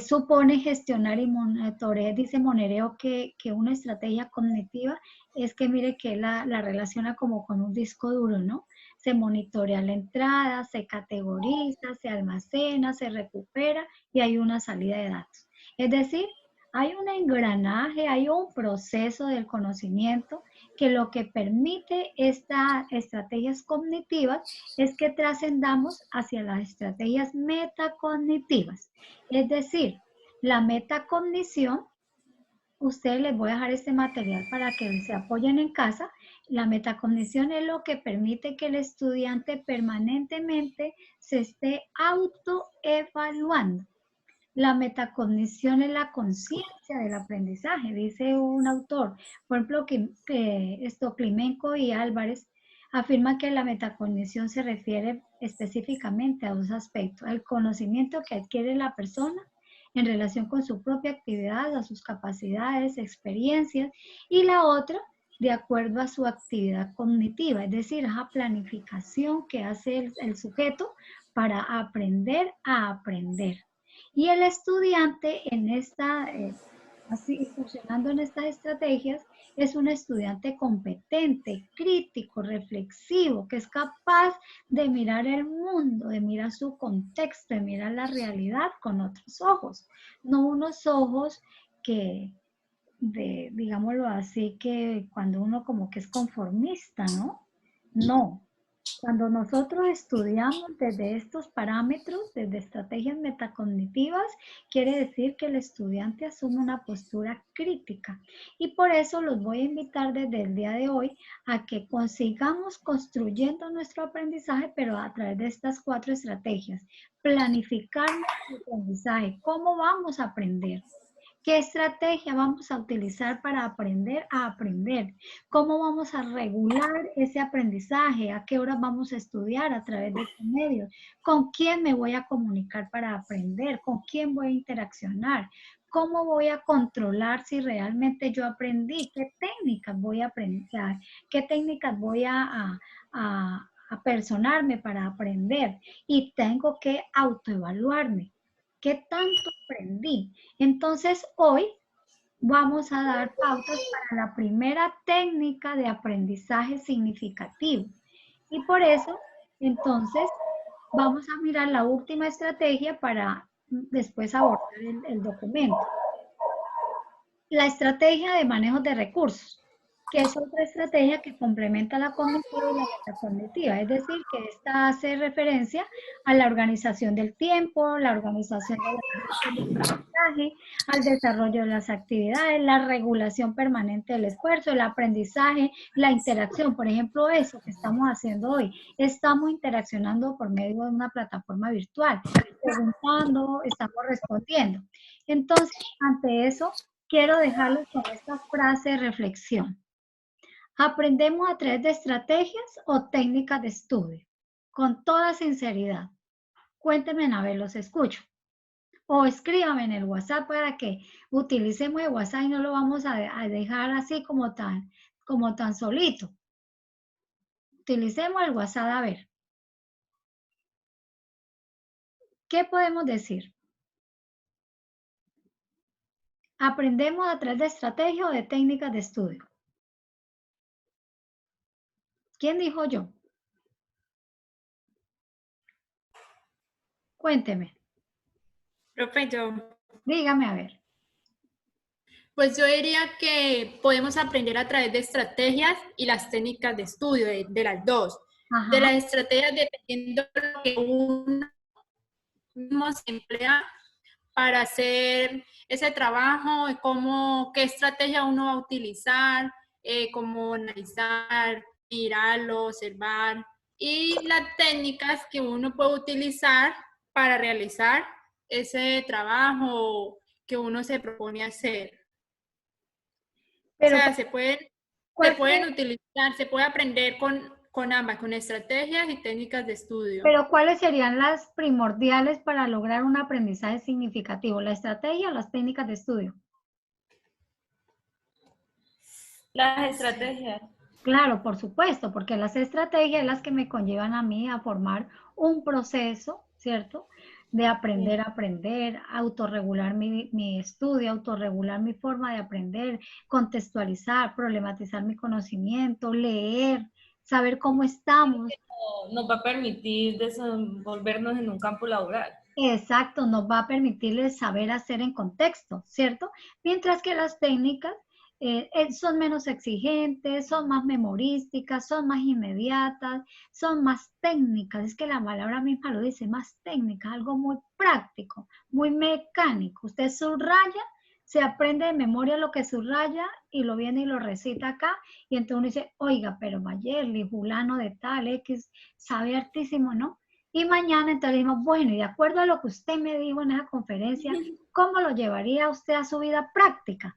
Supone gestionar y monitorear, dice Monereo que una estrategia cognitiva es que mire que la relaciona como con un disco duro, ¿no? Se monitorea la entrada, se categoriza, se almacena, se recupera y hay una salida de datos. Es decir, hay un engranaje, hay un proceso del conocimiento que lo que permite estas estrategias cognitivas es que trascendamos hacia las estrategias metacognitivas. Es decir, la metacognición, ustedes les voy a dejar este material para que se apoyen en casa. La metacognición es lo que permite que el estudiante permanentemente se esté autoevaluando. La metacognición es la conciencia del aprendizaje, dice un autor. Por ejemplo, Climenco y Álvarez afirman que la metacognición se refiere específicamente a dos aspectos: el conocimiento que adquiere la persona en relación con su propia actividad, a sus capacidades, experiencias, y la otra de acuerdo a su actividad cognitiva, es decir, esa planificación que hace el sujeto para aprender a aprender. Y el estudiante en así funcionando en estas estrategias, es un estudiante competente, crítico, reflexivo, que es capaz de mirar el mundo, de mirar su contexto, de mirar la realidad con otros ojos, no unos ojos que digámoslo así, que cuando uno como que es conformista, ¿no? No. Cuando nosotros estudiamos desde estos parámetros, desde estrategias metacognitivas, quiere decir que el estudiante asume una postura crítica. Y por eso los voy a invitar desde el día de hoy a que consigamos construyendo nuestro aprendizaje, pero a través de estas 4 estrategias. Planificar nuestro aprendizaje. ¿Cómo vamos a aprender? ¿Qué estrategia vamos a utilizar para aprender a aprender? ¿Cómo vamos a regular ese aprendizaje? ¿A qué horas vamos a estudiar a través de qué medios? ¿Con quién me voy a comunicar para aprender? ¿Con quién voy a interaccionar? ¿Cómo voy a controlar si realmente yo aprendí? ¿Qué técnicas voy a aprender? ¿Qué técnicas voy a personarme para aprender? Y tengo que autoevaluarme. ¿Qué tanto aprendí? Entonces, hoy vamos a dar pautas para la primera técnica de aprendizaje significativo. Y por eso, entonces, vamos a mirar la última estrategia para después abordar el documento. La estrategia de manejo de recursos, que es otra estrategia que complementa la cognitiva y la metacognitiva, es decir, que esta hace referencia a la organización del tiempo, la organización del aprendizaje, al desarrollo de las actividades, la regulación permanente del esfuerzo, el aprendizaje, la interacción. Por ejemplo, eso que estamos haciendo hoy, estamos interaccionando por medio de una plataforma virtual, preguntando, estamos respondiendo. Entonces, ante eso, quiero dejarles con esta frase de reflexión. ¿Aprendemos a través de estrategias o técnicas de estudio? Con toda sinceridad. Cuéntenme, a ver, los escucho. O escríbame en el WhatsApp para que utilicemos el WhatsApp y no lo vamos a dejar así como tan solito. Utilicemos el WhatsApp, a ver. ¿Qué podemos decir? ¿Aprendemos a través de estrategias o de técnicas de estudio? ¿Quién dijo yo? Cuénteme. Profe, yo. Dígame, a ver. Pues yo diría que podemos aprender a través de estrategias y las técnicas de estudio, de las dos. Ajá. De las estrategias dependiendo de lo que uno mismo se emplea para hacer ese trabajo, qué estrategia uno va a utilizar, cómo analizar, mirarlo, observar, y las técnicas que uno puede utilizar para realizar ese trabajo que uno se propone hacer. Pero, o sea, se pueden utilizar, se puede aprender con ambas, con estrategias y técnicas de estudio. Pero ¿cuáles serían las primordiales para lograr un aprendizaje significativo? ¿La estrategia o las técnicas de estudio? Las estrategias. Claro, por supuesto, porque las estrategias son las que me conllevan a mí a formar un proceso, ¿cierto? De aprender a aprender, autorregular mi estudio, autorregular mi forma de aprender, contextualizar, problematizar mi conocimiento, leer, saber cómo estamos. Nos va a permitir desenvolvernos en un campo laboral. Exacto, nos va a permitirles saber hacer en contexto, ¿cierto? Mientras que las técnicas son menos exigentes, son más memorísticas, son más inmediatas, son más técnicas. Es que la palabra misma lo dice, más técnica, algo muy práctico, muy mecánico. Usted subraya, se aprende de memoria lo que subraya y lo viene y lo recita acá. Y entonces uno dice, oiga, pero Mayerly, fulano de tal, X, sabe hartísimo, ¿no? Y mañana entonces dijimos, bueno, y de acuerdo a lo que usted me dijo en esa conferencia, ¿cómo lo llevaría usted a su vida práctica?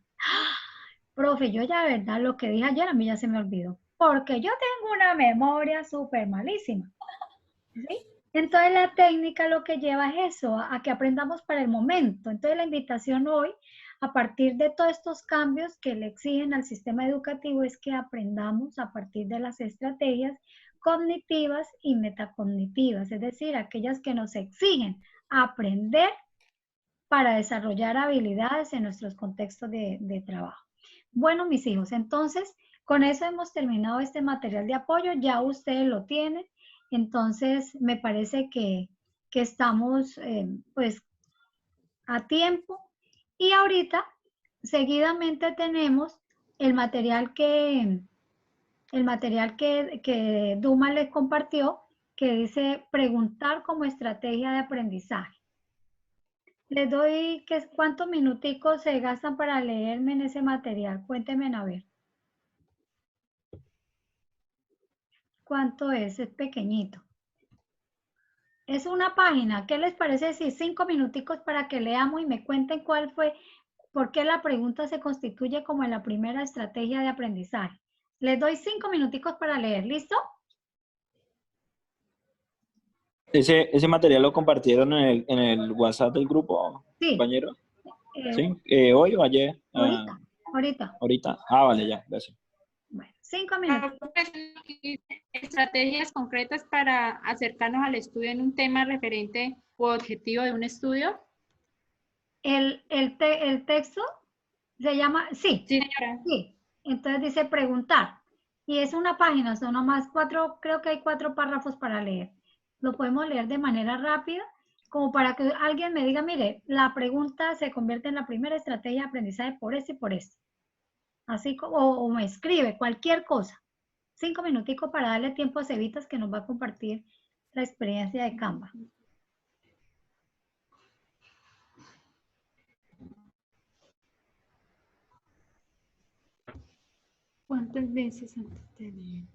Profe, yo ya de verdad lo que dije ayer a mí ya se me olvidó, porque yo tengo una memoria súper malísima. ¿Sí? Entonces la técnica lo que lleva es eso, a que aprendamos para el momento. Entonces la invitación hoy, a partir de todos estos cambios que le exigen al sistema educativo, es que aprendamos a partir de las estrategias cognitivas y metacognitivas, es decir, aquellas que nos exigen aprender para desarrollar habilidades en nuestros contextos de trabajo. Bueno, mis hijos, entonces, con eso hemos terminado este material de apoyo, ya ustedes lo tienen, entonces me parece que estamos pues a tiempo y ahorita seguidamente tenemos el material que Duma les compartió, que dice preguntar como estrategia de aprendizaje. Les doy cuántos minuticos se gastan para leerme en ese material. Cuéntenme a ver. ¿Cuánto es? Es pequeñito. Es una página. ¿Qué les parece si 5 minuticos para que leamos y me cuenten cuál fue, por qué la pregunta se constituye como en la primera estrategia de aprendizaje? Les doy 5 minuticos para leer. ¿Listo? Ese material lo compartieron en el WhatsApp del grupo, Sí. compañero. ¿Sí? ¿Hoy o ayer? Ahorita. Ahorita. Ah, vale, ya, gracias. Bueno, 5 minutos. Estrategias concretas para acercarnos al estudio en un tema referente u objetivo de un estudio. El texto se llama, sí. Sí, señora. Sí. Entonces dice preguntar. Y es una página, son nomás 4, creo que hay 4 párrafos para leer. Lo podemos leer de manera rápida, como para que alguien me diga, mire, la pregunta se convierte en la primera estrategia de aprendizaje por esto y por esto. Así como, o me escribe cualquier cosa. 5 minuticos para darle tiempo a Cevitas, que nos va a compartir la experiencia de Canva. ¿Cuántas veces antes de leer?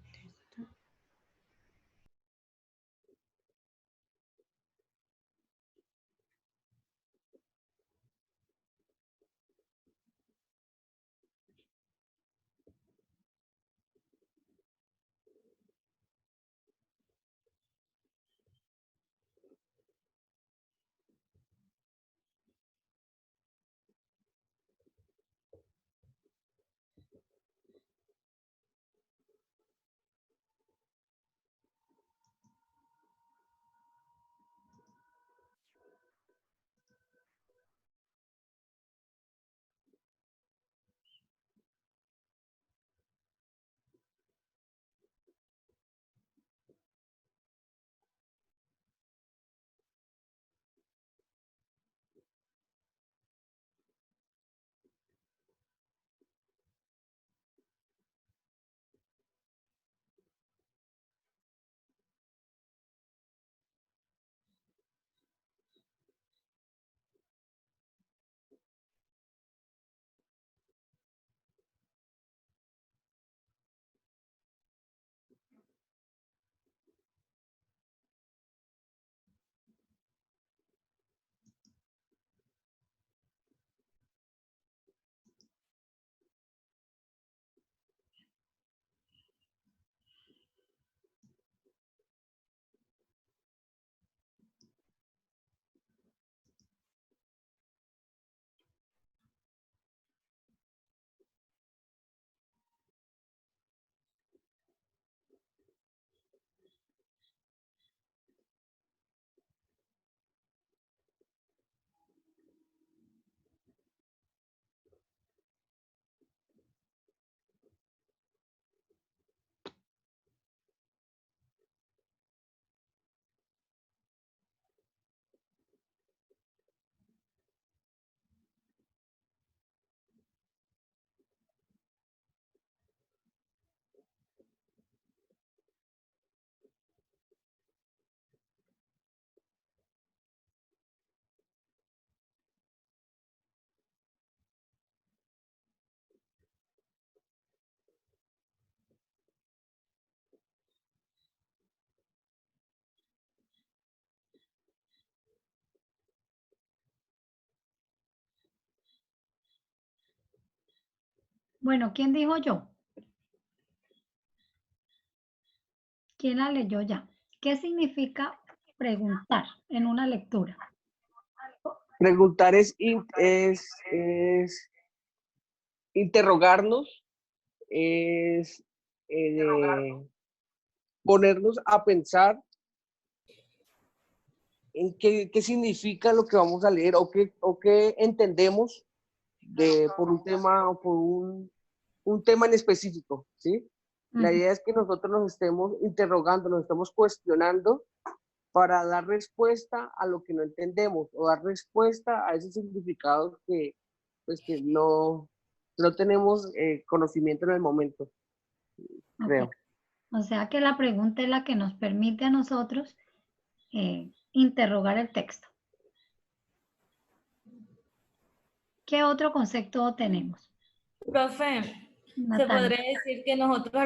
Bueno, ¿quién dijo yo? ¿Quién la leyó ya? ¿Qué significa preguntar en una lectura? Preguntar es interrogarnos, es ponernos a pensar en qué significa lo que vamos a leer o qué entendemos por un tema o por un tema en específico, ¿sí? La idea es que nosotros nos estemos interrogando, nos estemos cuestionando para dar respuesta a lo que no entendemos o dar respuesta a esos significados que pues que no tenemos conocimiento en el momento, creo. Ok. O sea que la pregunta es la que nos permite a nosotros interrogar el texto. ¿Qué otro concepto tenemos? Profe, se Natalia. podría decir que nosotros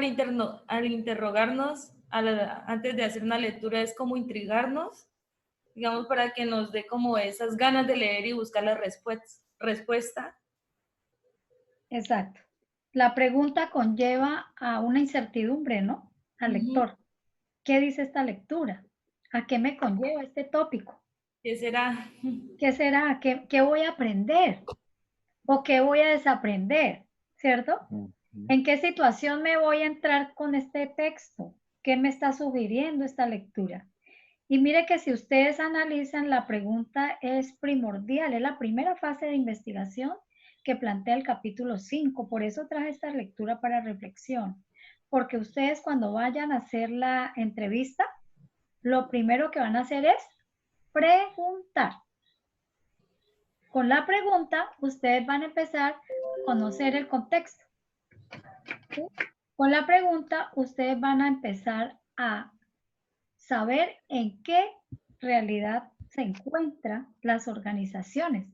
al interrogarnos antes de hacer una lectura es como intrigarnos, digamos, para que nos dé como esas ganas de leer y buscar la respuesta. Exacto. La pregunta conlleva a una incertidumbre, ¿no? Al lector. ¿Qué dice esta lectura? ¿A qué me conlleva este tópico? ¿Qué será? ¿Qué será? ¿Qué voy a aprender? ¿O qué voy a desaprender? ¿Cierto? ¿En qué situación me voy a entrar con este texto? ¿Qué me está sugiriendo esta lectura? Y mire que si ustedes analizan, la pregunta es primordial, es la primera fase de investigación que plantea el capítulo 5. Por eso traje esta lectura para reflexión. Porque ustedes cuando vayan a hacer la entrevista, lo primero que van a hacer es preguntar. Con la pregunta, ustedes van a empezar a conocer el contexto. ¿Sí? Con la pregunta, ustedes van a empezar a saber en qué realidad se encuentran las organizaciones.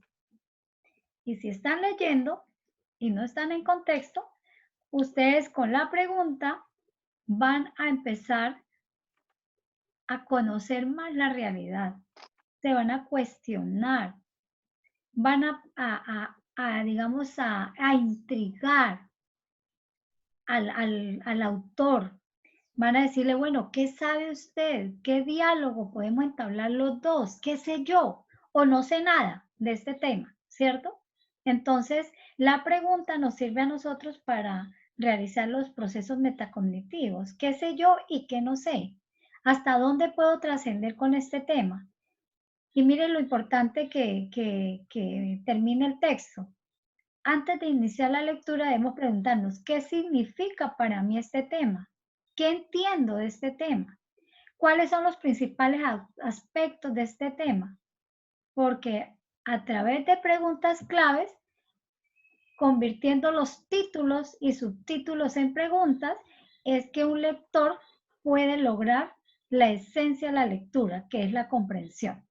Y si están leyendo y no están en contexto, ustedes con la pregunta van a empezar a conocer más la realidad. Se van a cuestionar, van digamos, a intrigar al autor. Van a decirle, bueno, ¿qué sabe usted? ¿Qué diálogo podemos entablar los dos? ¿Qué sé yo? O no sé nada de este tema, ¿cierto? Entonces, la pregunta nos sirve a nosotros para realizar los procesos metacognitivos. ¿Qué sé yo y qué no sé? ¿Hasta dónde puedo trascender con este tema? Y miren lo importante que termine el texto. Antes de iniciar la lectura debemos preguntarnos, ¿qué significa para mí este tema? ¿Qué entiendo de este tema? ¿Cuáles son los principales aspectos de este tema? Porque a través de preguntas claves, convirtiendo los títulos y subtítulos en preguntas, es que un lector puede lograr la esencia de la lectura, que es la comprensión.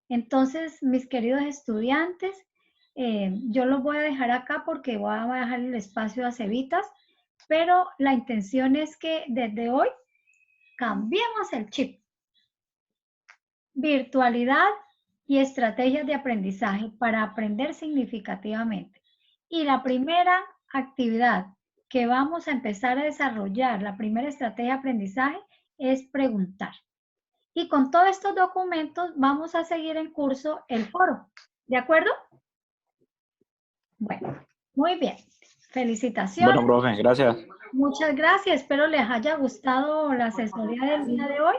Entonces, mis queridos estudiantes, yo los voy a dejar acá porque voy a dejar el espacio a Cevitas, pero la intención es que desde hoy cambiemos el chip. Virtualidad y estrategias de aprendizaje para aprender significativamente. Y la primera actividad que vamos a empezar a desarrollar, la primera estrategia de aprendizaje, es preguntar. Y con todos estos documentos vamos a seguir en curso el foro. ¿De acuerdo? Bueno, muy bien. Felicitaciones. Bueno, profe, gracias. Muchas gracias. Espero les haya gustado la asesoría del día de hoy.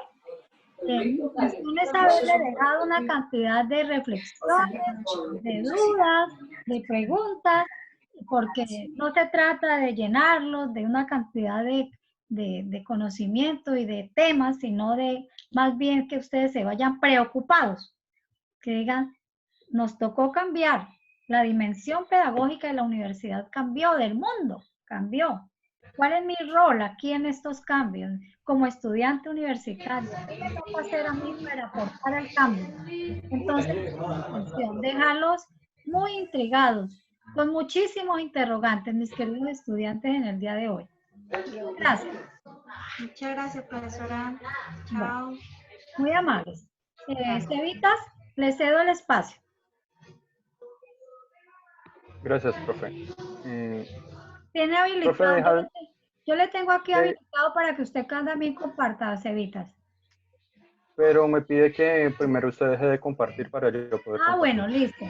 Mi intención es haberle dejado una cantidad de reflexiones, de dudas, de preguntas, porque no se trata de llenarlos de una cantidad de conocimiento y de temas, sino de más bien que ustedes se vayan preocupados, que digan, nos tocó cambiar, la dimensión pedagógica de la universidad cambió, del mundo cambió. ¿Cuál es mi rol aquí en estos cambios como estudiante universitario? ¿Qué me toca hacer a mí para aportar al cambio? Entonces, dejarlos muy intrigados, con muchísimos interrogantes, mis queridos estudiantes, en el día de hoy. Gracias. Muchas gracias, profesora. Chao. Bueno, muy amables. Cevitas, le cedo el espacio. Gracias, profe. Tiene habilitado. Profe, yo le tengo aquí habilitado para que usted también comparta, Cevitas. Pero me pide que primero usted deje de compartir para yo poder compartir. Bueno, listo.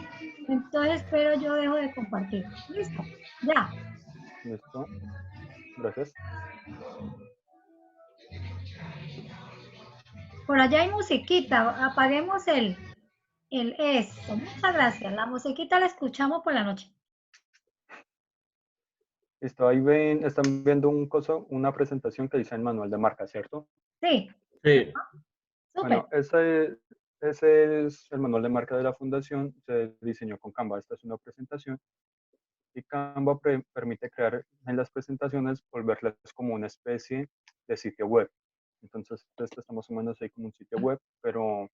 Entonces, pero yo dejo de compartir. Listo, ya. Listo. Gracias. Por allá hay musiquita. Apaguemos el eso. Muchas gracias. La musiquita la escuchamos por la noche. Listo, ahí están viendo una presentación que dice el manual de marca, ¿cierto? Sí. Sí. Súper. Bueno, Ese es el manual de marca de la fundación, se diseñó con Canva. Esta es una presentación y Canva permite crear en las presentaciones, volverlas como una especie de sitio web. Entonces, esto está más o menos ahí como un sitio web, pero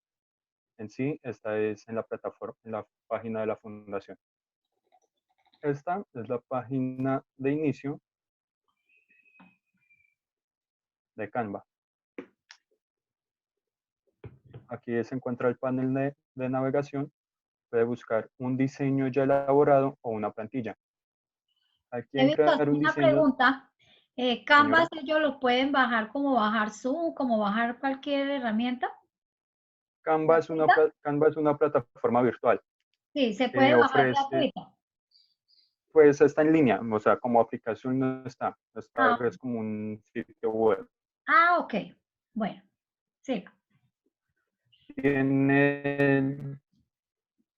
en sí, esta es en la plataforma, en la página de la fundación. Esta es la página de inicio de Canva. Aquí se encuentra el panel de navegación. Puede buscar un diseño ya elaborado o una plantilla. Aquí en Víctor, crear un una diseño, pregunta. Canvas, señora. ellos lo pueden bajar como bajar Zoom, como bajar cualquier herramienta. ¿Gratuita? Canva es una plataforma virtual. Sí, se puede bajar Ofrece, gratuita. pues está en línea, o sea, como aplicación no está. Ah, Esta es como un sitio web. ok. Bueno, sí. Tiene,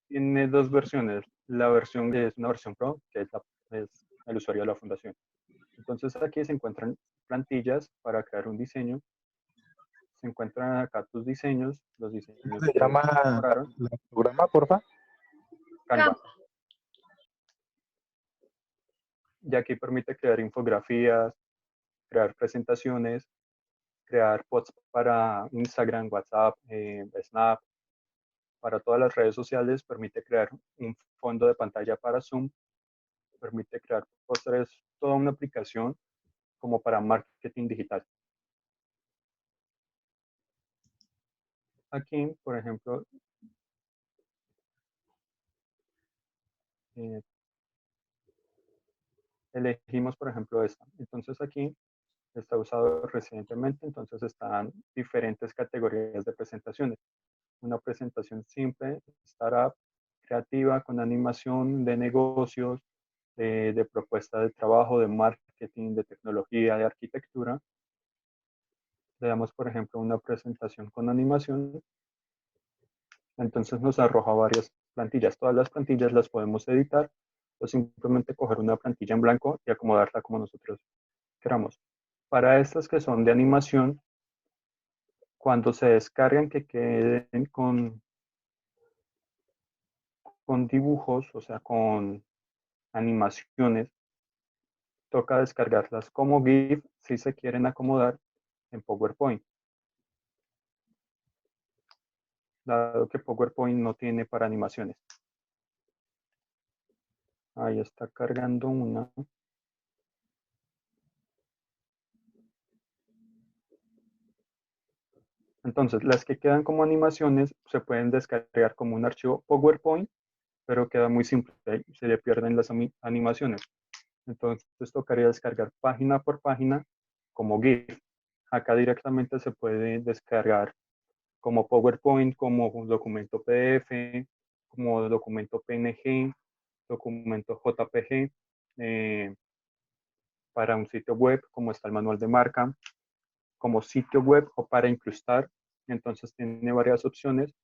tiene dos versiones. La versión que es una versión Pro, que es el usuario de la fundación. Entonces aquí se encuentran plantillas para crear un diseño. Se encuentran acá tus diseños, los diseños ¿Cómo que se llama elaboraron. el programa, porfa? Canva. Y aquí permite crear infografías, crear presentaciones, crear posts para Instagram, WhatsApp, Snap, para todas las redes sociales. Permite crear un fondo de pantalla para Zoom. Permite crear pósteres, toda una aplicación como para marketing digital. Aquí, por ejemplo, eh, elegimos, por ejemplo, esta. Entonces aquí está usado recientemente, entonces están diferentes categorías de presentaciones. Una presentación simple, startup, creativa, con animación de negocios, de propuesta de trabajo, de marketing, de tecnología, de arquitectura. Le damos, por ejemplo, una presentación con animación. Entonces nos arroja varias plantillas. Todas las plantillas las podemos editar o simplemente coger una plantilla en blanco y acomodarla como nosotros queramos. Para estas que son de animación, cuando se descargan que queden con dibujos, o sea, con animaciones, toca descargarlas como GIF si se quieren acomodar en PowerPoint. Dado que PowerPoint no tiene para animaciones. Ahí está cargando una. Entonces, las que quedan como animaciones se pueden descargar como un archivo PowerPoint, pero queda muy simple, se le pierden las animaciones. Entonces, tocaría descargar página por página como GIF. Acá directamente se puede descargar como PowerPoint, como un documento PDF, como documento PNG, documento JPG, para un sitio web, como está el manual de marca, como sitio web o para incrustar. Entonces tiene varias opciones.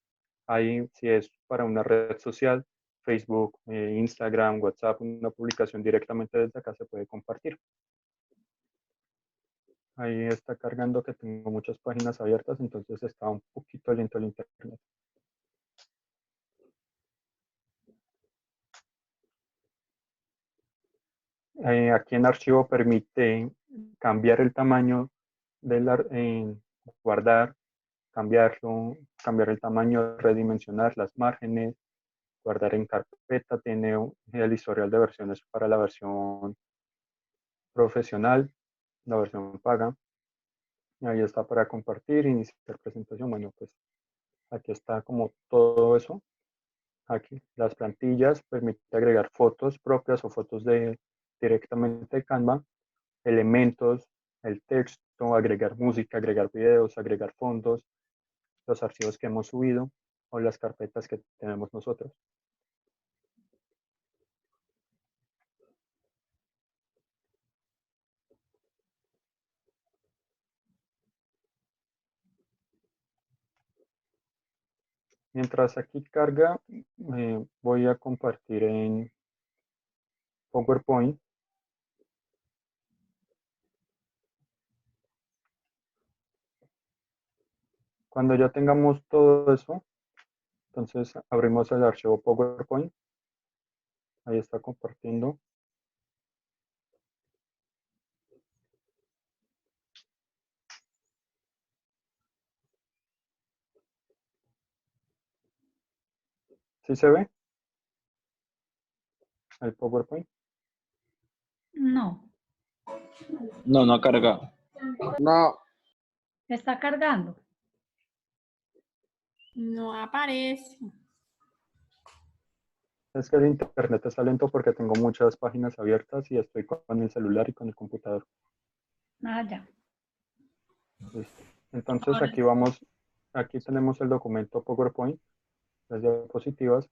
Ahí si es para una red social, Facebook, Instagram, WhatsApp, una publicación directamente desde acá se puede compartir. Ahí está cargando que tengo muchas páginas abiertas, entonces está un poquito lento el internet. Aquí en archivo permite cambiar el tamaño guardar, cambiarlo, cambiar el tamaño, redimensionar las márgenes, guardar en carpeta, tiene el historial de versiones para la versión profesional, la versión paga. Ahí está para compartir, iniciar presentación. Bueno, pues aquí está como todo eso. Aquí las plantillas permite agregar fotos propias o fotos directamente de Canva, elementos, el texto, agregar música, agregar videos, agregar fondos, los archivos que hemos subido o las carpetas que tenemos nosotros. Mientras aquí carga, voy a compartir en PowerPoint. Cuando ya tengamos todo eso, Entonces abrimos el archivo PowerPoint. Ahí está compartiendo. ¿Sí se ve el PowerPoint? No, No, no ha cargado. No, está cargando. No aparece. Es que el internet está lento porque tengo muchas páginas abiertas y estoy con el celular y con el computador. Ah, ya. Listo. Entonces aquí tenemos el documento PowerPoint, las diapositivas,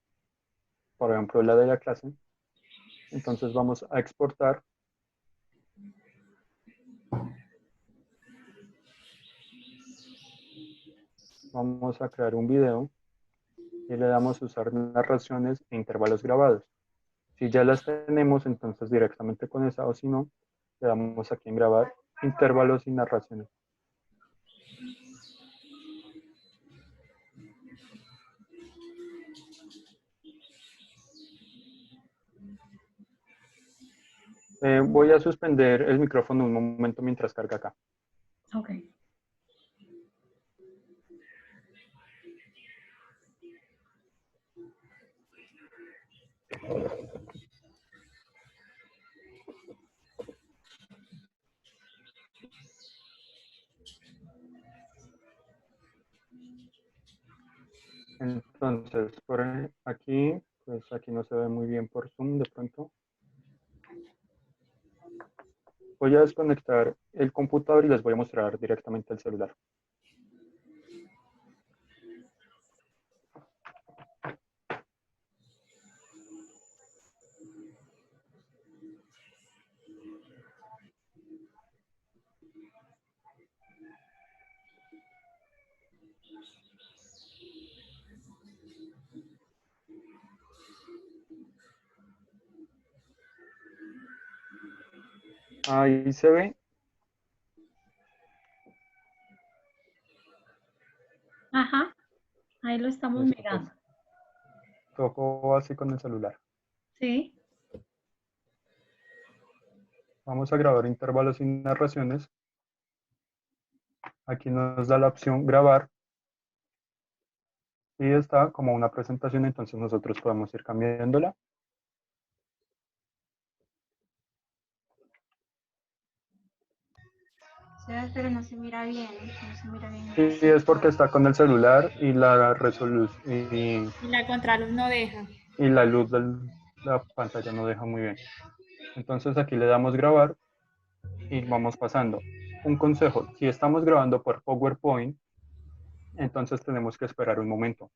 por ejemplo la de la clase. Entonces vamos a exportar. Vamos a crear un video y le damos a usar narraciones e intervalos grabados. Si ya las tenemos, entonces directamente con esa, o si no, le damos aquí en grabar intervalos y narraciones. Voy a suspender el micrófono un momento mientras carga acá. Ok. Entonces, por aquí, pues aquí no se ve muy bien por Zoom de pronto. Voy a desconectar el computador y les voy a mostrar directamente el celular. Ahí se ve. Ajá, ahí lo estamos Listo, mirando. pues, toco así con el celular. Sí. Vamos a grabar intervalos y narraciones. Aquí nos da la opción grabar. Y está como una presentación, entonces nosotros podemos ir cambiándola. Pero no se mira bien, no se mira bien. Sí, es porque está con el celular y la resolución Y la contraluz no deja. y la luz de la pantalla no deja muy bien. Entonces aquí le damos grabar y vamos pasando. Un consejo, si estamos grabando por PowerPoint, entonces tenemos que esperar un momento.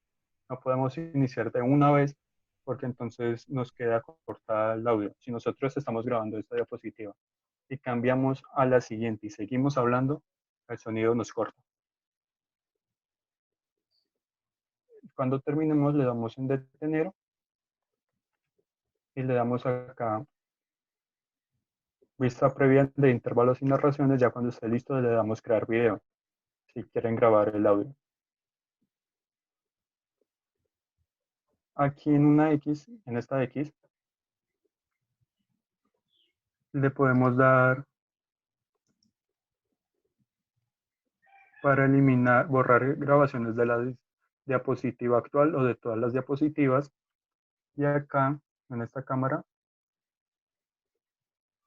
No podemos iniciar de una vez porque entonces nos queda cortada el audio. Si nosotros estamos grabando esta diapositiva y cambiamos a la siguiente y seguimos hablando, el sonido nos corta. Cuando terminemos le damos en detener y le damos acá vista previa de intervalos y narraciones. Ya cuando esté listo le damos crear video si quieren grabar el audio. Aquí en una X, en esta X, le podemos dar para eliminar, borrar grabaciones de la diapositiva actual o de todas las diapositivas. Y acá, en esta cámara,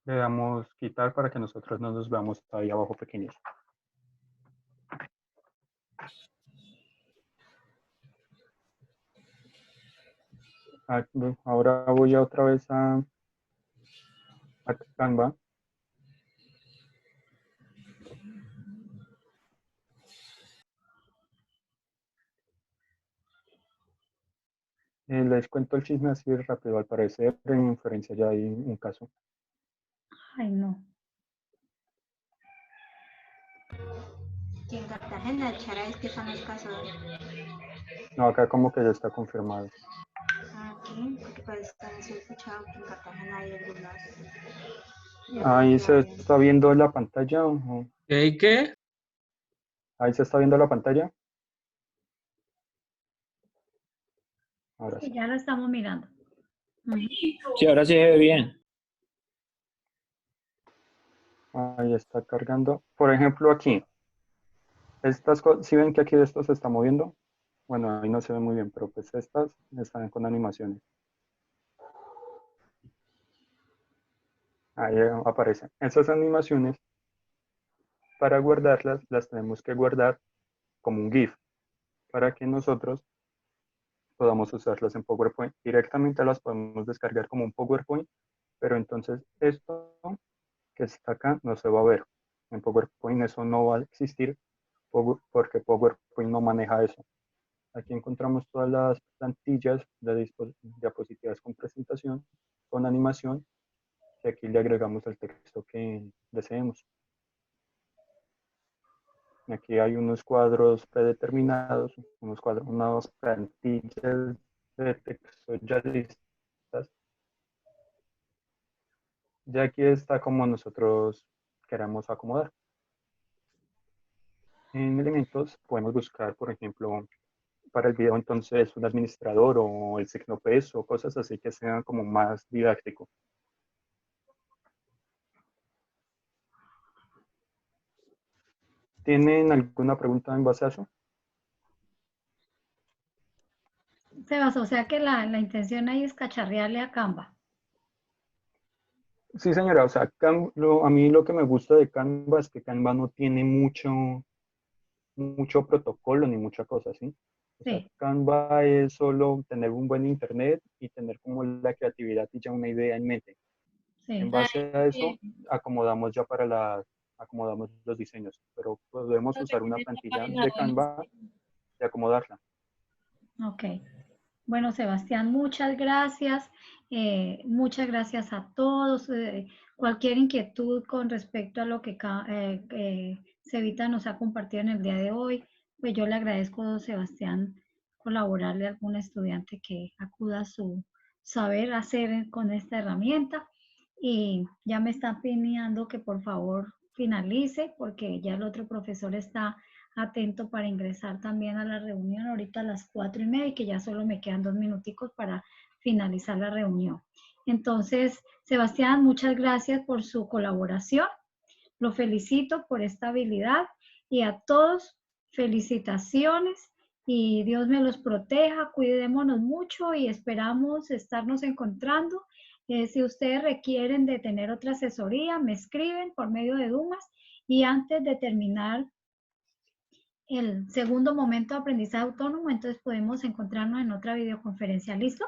le damos quitar para que nosotros no nos veamos ahí abajo pequeños. Ahora voy otra vez a Canva. Les cuento el chisme así rápido. Al parecer, en inferencia ya hay un caso. Ay, no. Y en Cartagena, Chara, es que están los casos. No, acá como que ya está confirmado. Aquí, porque pues también se ha escuchado que en Cartagena hay algunos. Ahí se está viendo la pantalla. ¿Qué? Ahí se está viendo la pantalla. Ahora Sí, sí. ya lo estamos mirando. Ujú. Sí, ahora sí se ve bien. Ahí está cargando. Por ejemplo, aquí. Estas cosas, ¿sí ven que aquí esto se está moviendo? Bueno, ahí no se ve muy bien, pero pues estas están con animaciones. Ahí aparecen. Esas animaciones, para guardarlas, las tenemos que guardar como un GIF, para que nosotros podamos usarlas en PowerPoint. Directamente las podemos descargar como un PowerPoint, pero entonces esto que está acá no se va a ver. En PowerPoint eso no va a existir porque PowerPoint no maneja eso. Aquí encontramos todas las plantillas de diapositivas con presentación, con animación, y aquí le agregamos el texto que deseemos. Aquí hay unos cuadros predeterminados, unas plantillas de texto ya listas. Ya aquí está como nosotros queramos acomodar. En elementos podemos buscar, por ejemplo, para el video entonces un administrador o el signo peso o cosas así que sean como más didáctico. ¿Tienen alguna pregunta en base a eso? Sebas, o sea que la intención ahí es cacharrearle a Canva. Sí, señora, o sea, a mí lo que me gusta de Canva es que Canva no tiene mucho protocolo ni mucha cosa, ¿sí? O sea, Sí. Canva es solo tener un buen internet y tener como la creatividad y ya una idea en mente. Sí. En base a eso, acomodamos acomodamos los diseños, pero podemos usar una plantilla de Canva y acomodarla. Ok. Bueno, Sebastián, muchas gracias. Muchas gracias a todos. Cualquier inquietud con respecto a lo que Cevita nos ha compartido en el día de hoy, pues yo le agradezco, Sebastián, colaborarle a algún estudiante que acuda a su saber hacer con esta herramienta. Y ya me están pidiendo que por favor finalice, porque ya el otro profesor está atento para ingresar también a la reunión ahorita a las 4:30 y que ya solo me quedan 2 minuticos para finalizar la reunión. Entonces, Sebastián, muchas gracias por su colaboración. Lo felicito por esta habilidad y a todos felicitaciones y Dios me los proteja, cuidémonos mucho y esperamos estarnos encontrando. Si ustedes requieren de tener otra asesoría, me escriben por medio de Dumas y antes de terminar el segundo momento de aprendizaje autónomo, entonces podemos encontrarnos en otra videoconferencia. ¿Listo?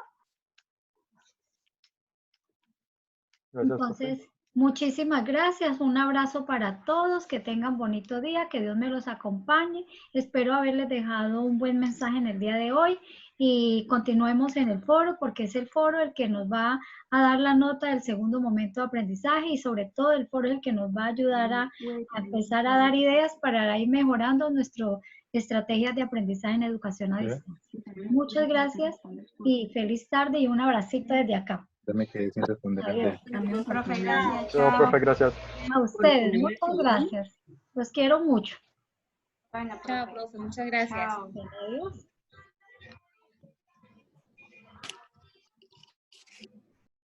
Gracias, Entonces, profe. muchísimas gracias. Un abrazo para todos. Que tengan bonito día. Que Dios me los acompañe. Espero haberles dejado un buen mensaje en el día de hoy y continuemos en el foro porque es el foro el que nos va a dar la nota del segundo momento de aprendizaje y sobre todo el foro el que nos va a ayudar a empezar a dar ideas para ir mejorando nuestras estrategias de aprendizaje en educación a distancia. Muchas gracias y feliz tarde y un abracito desde acá. Ya me quedé sin responder. Adiós. Profe, gracias. Chao, profe, gracias. A ustedes, muchas gracias. Los quiero mucho. Bueno, Chao, profe. profe, muchas gracias. Chao. Adiós.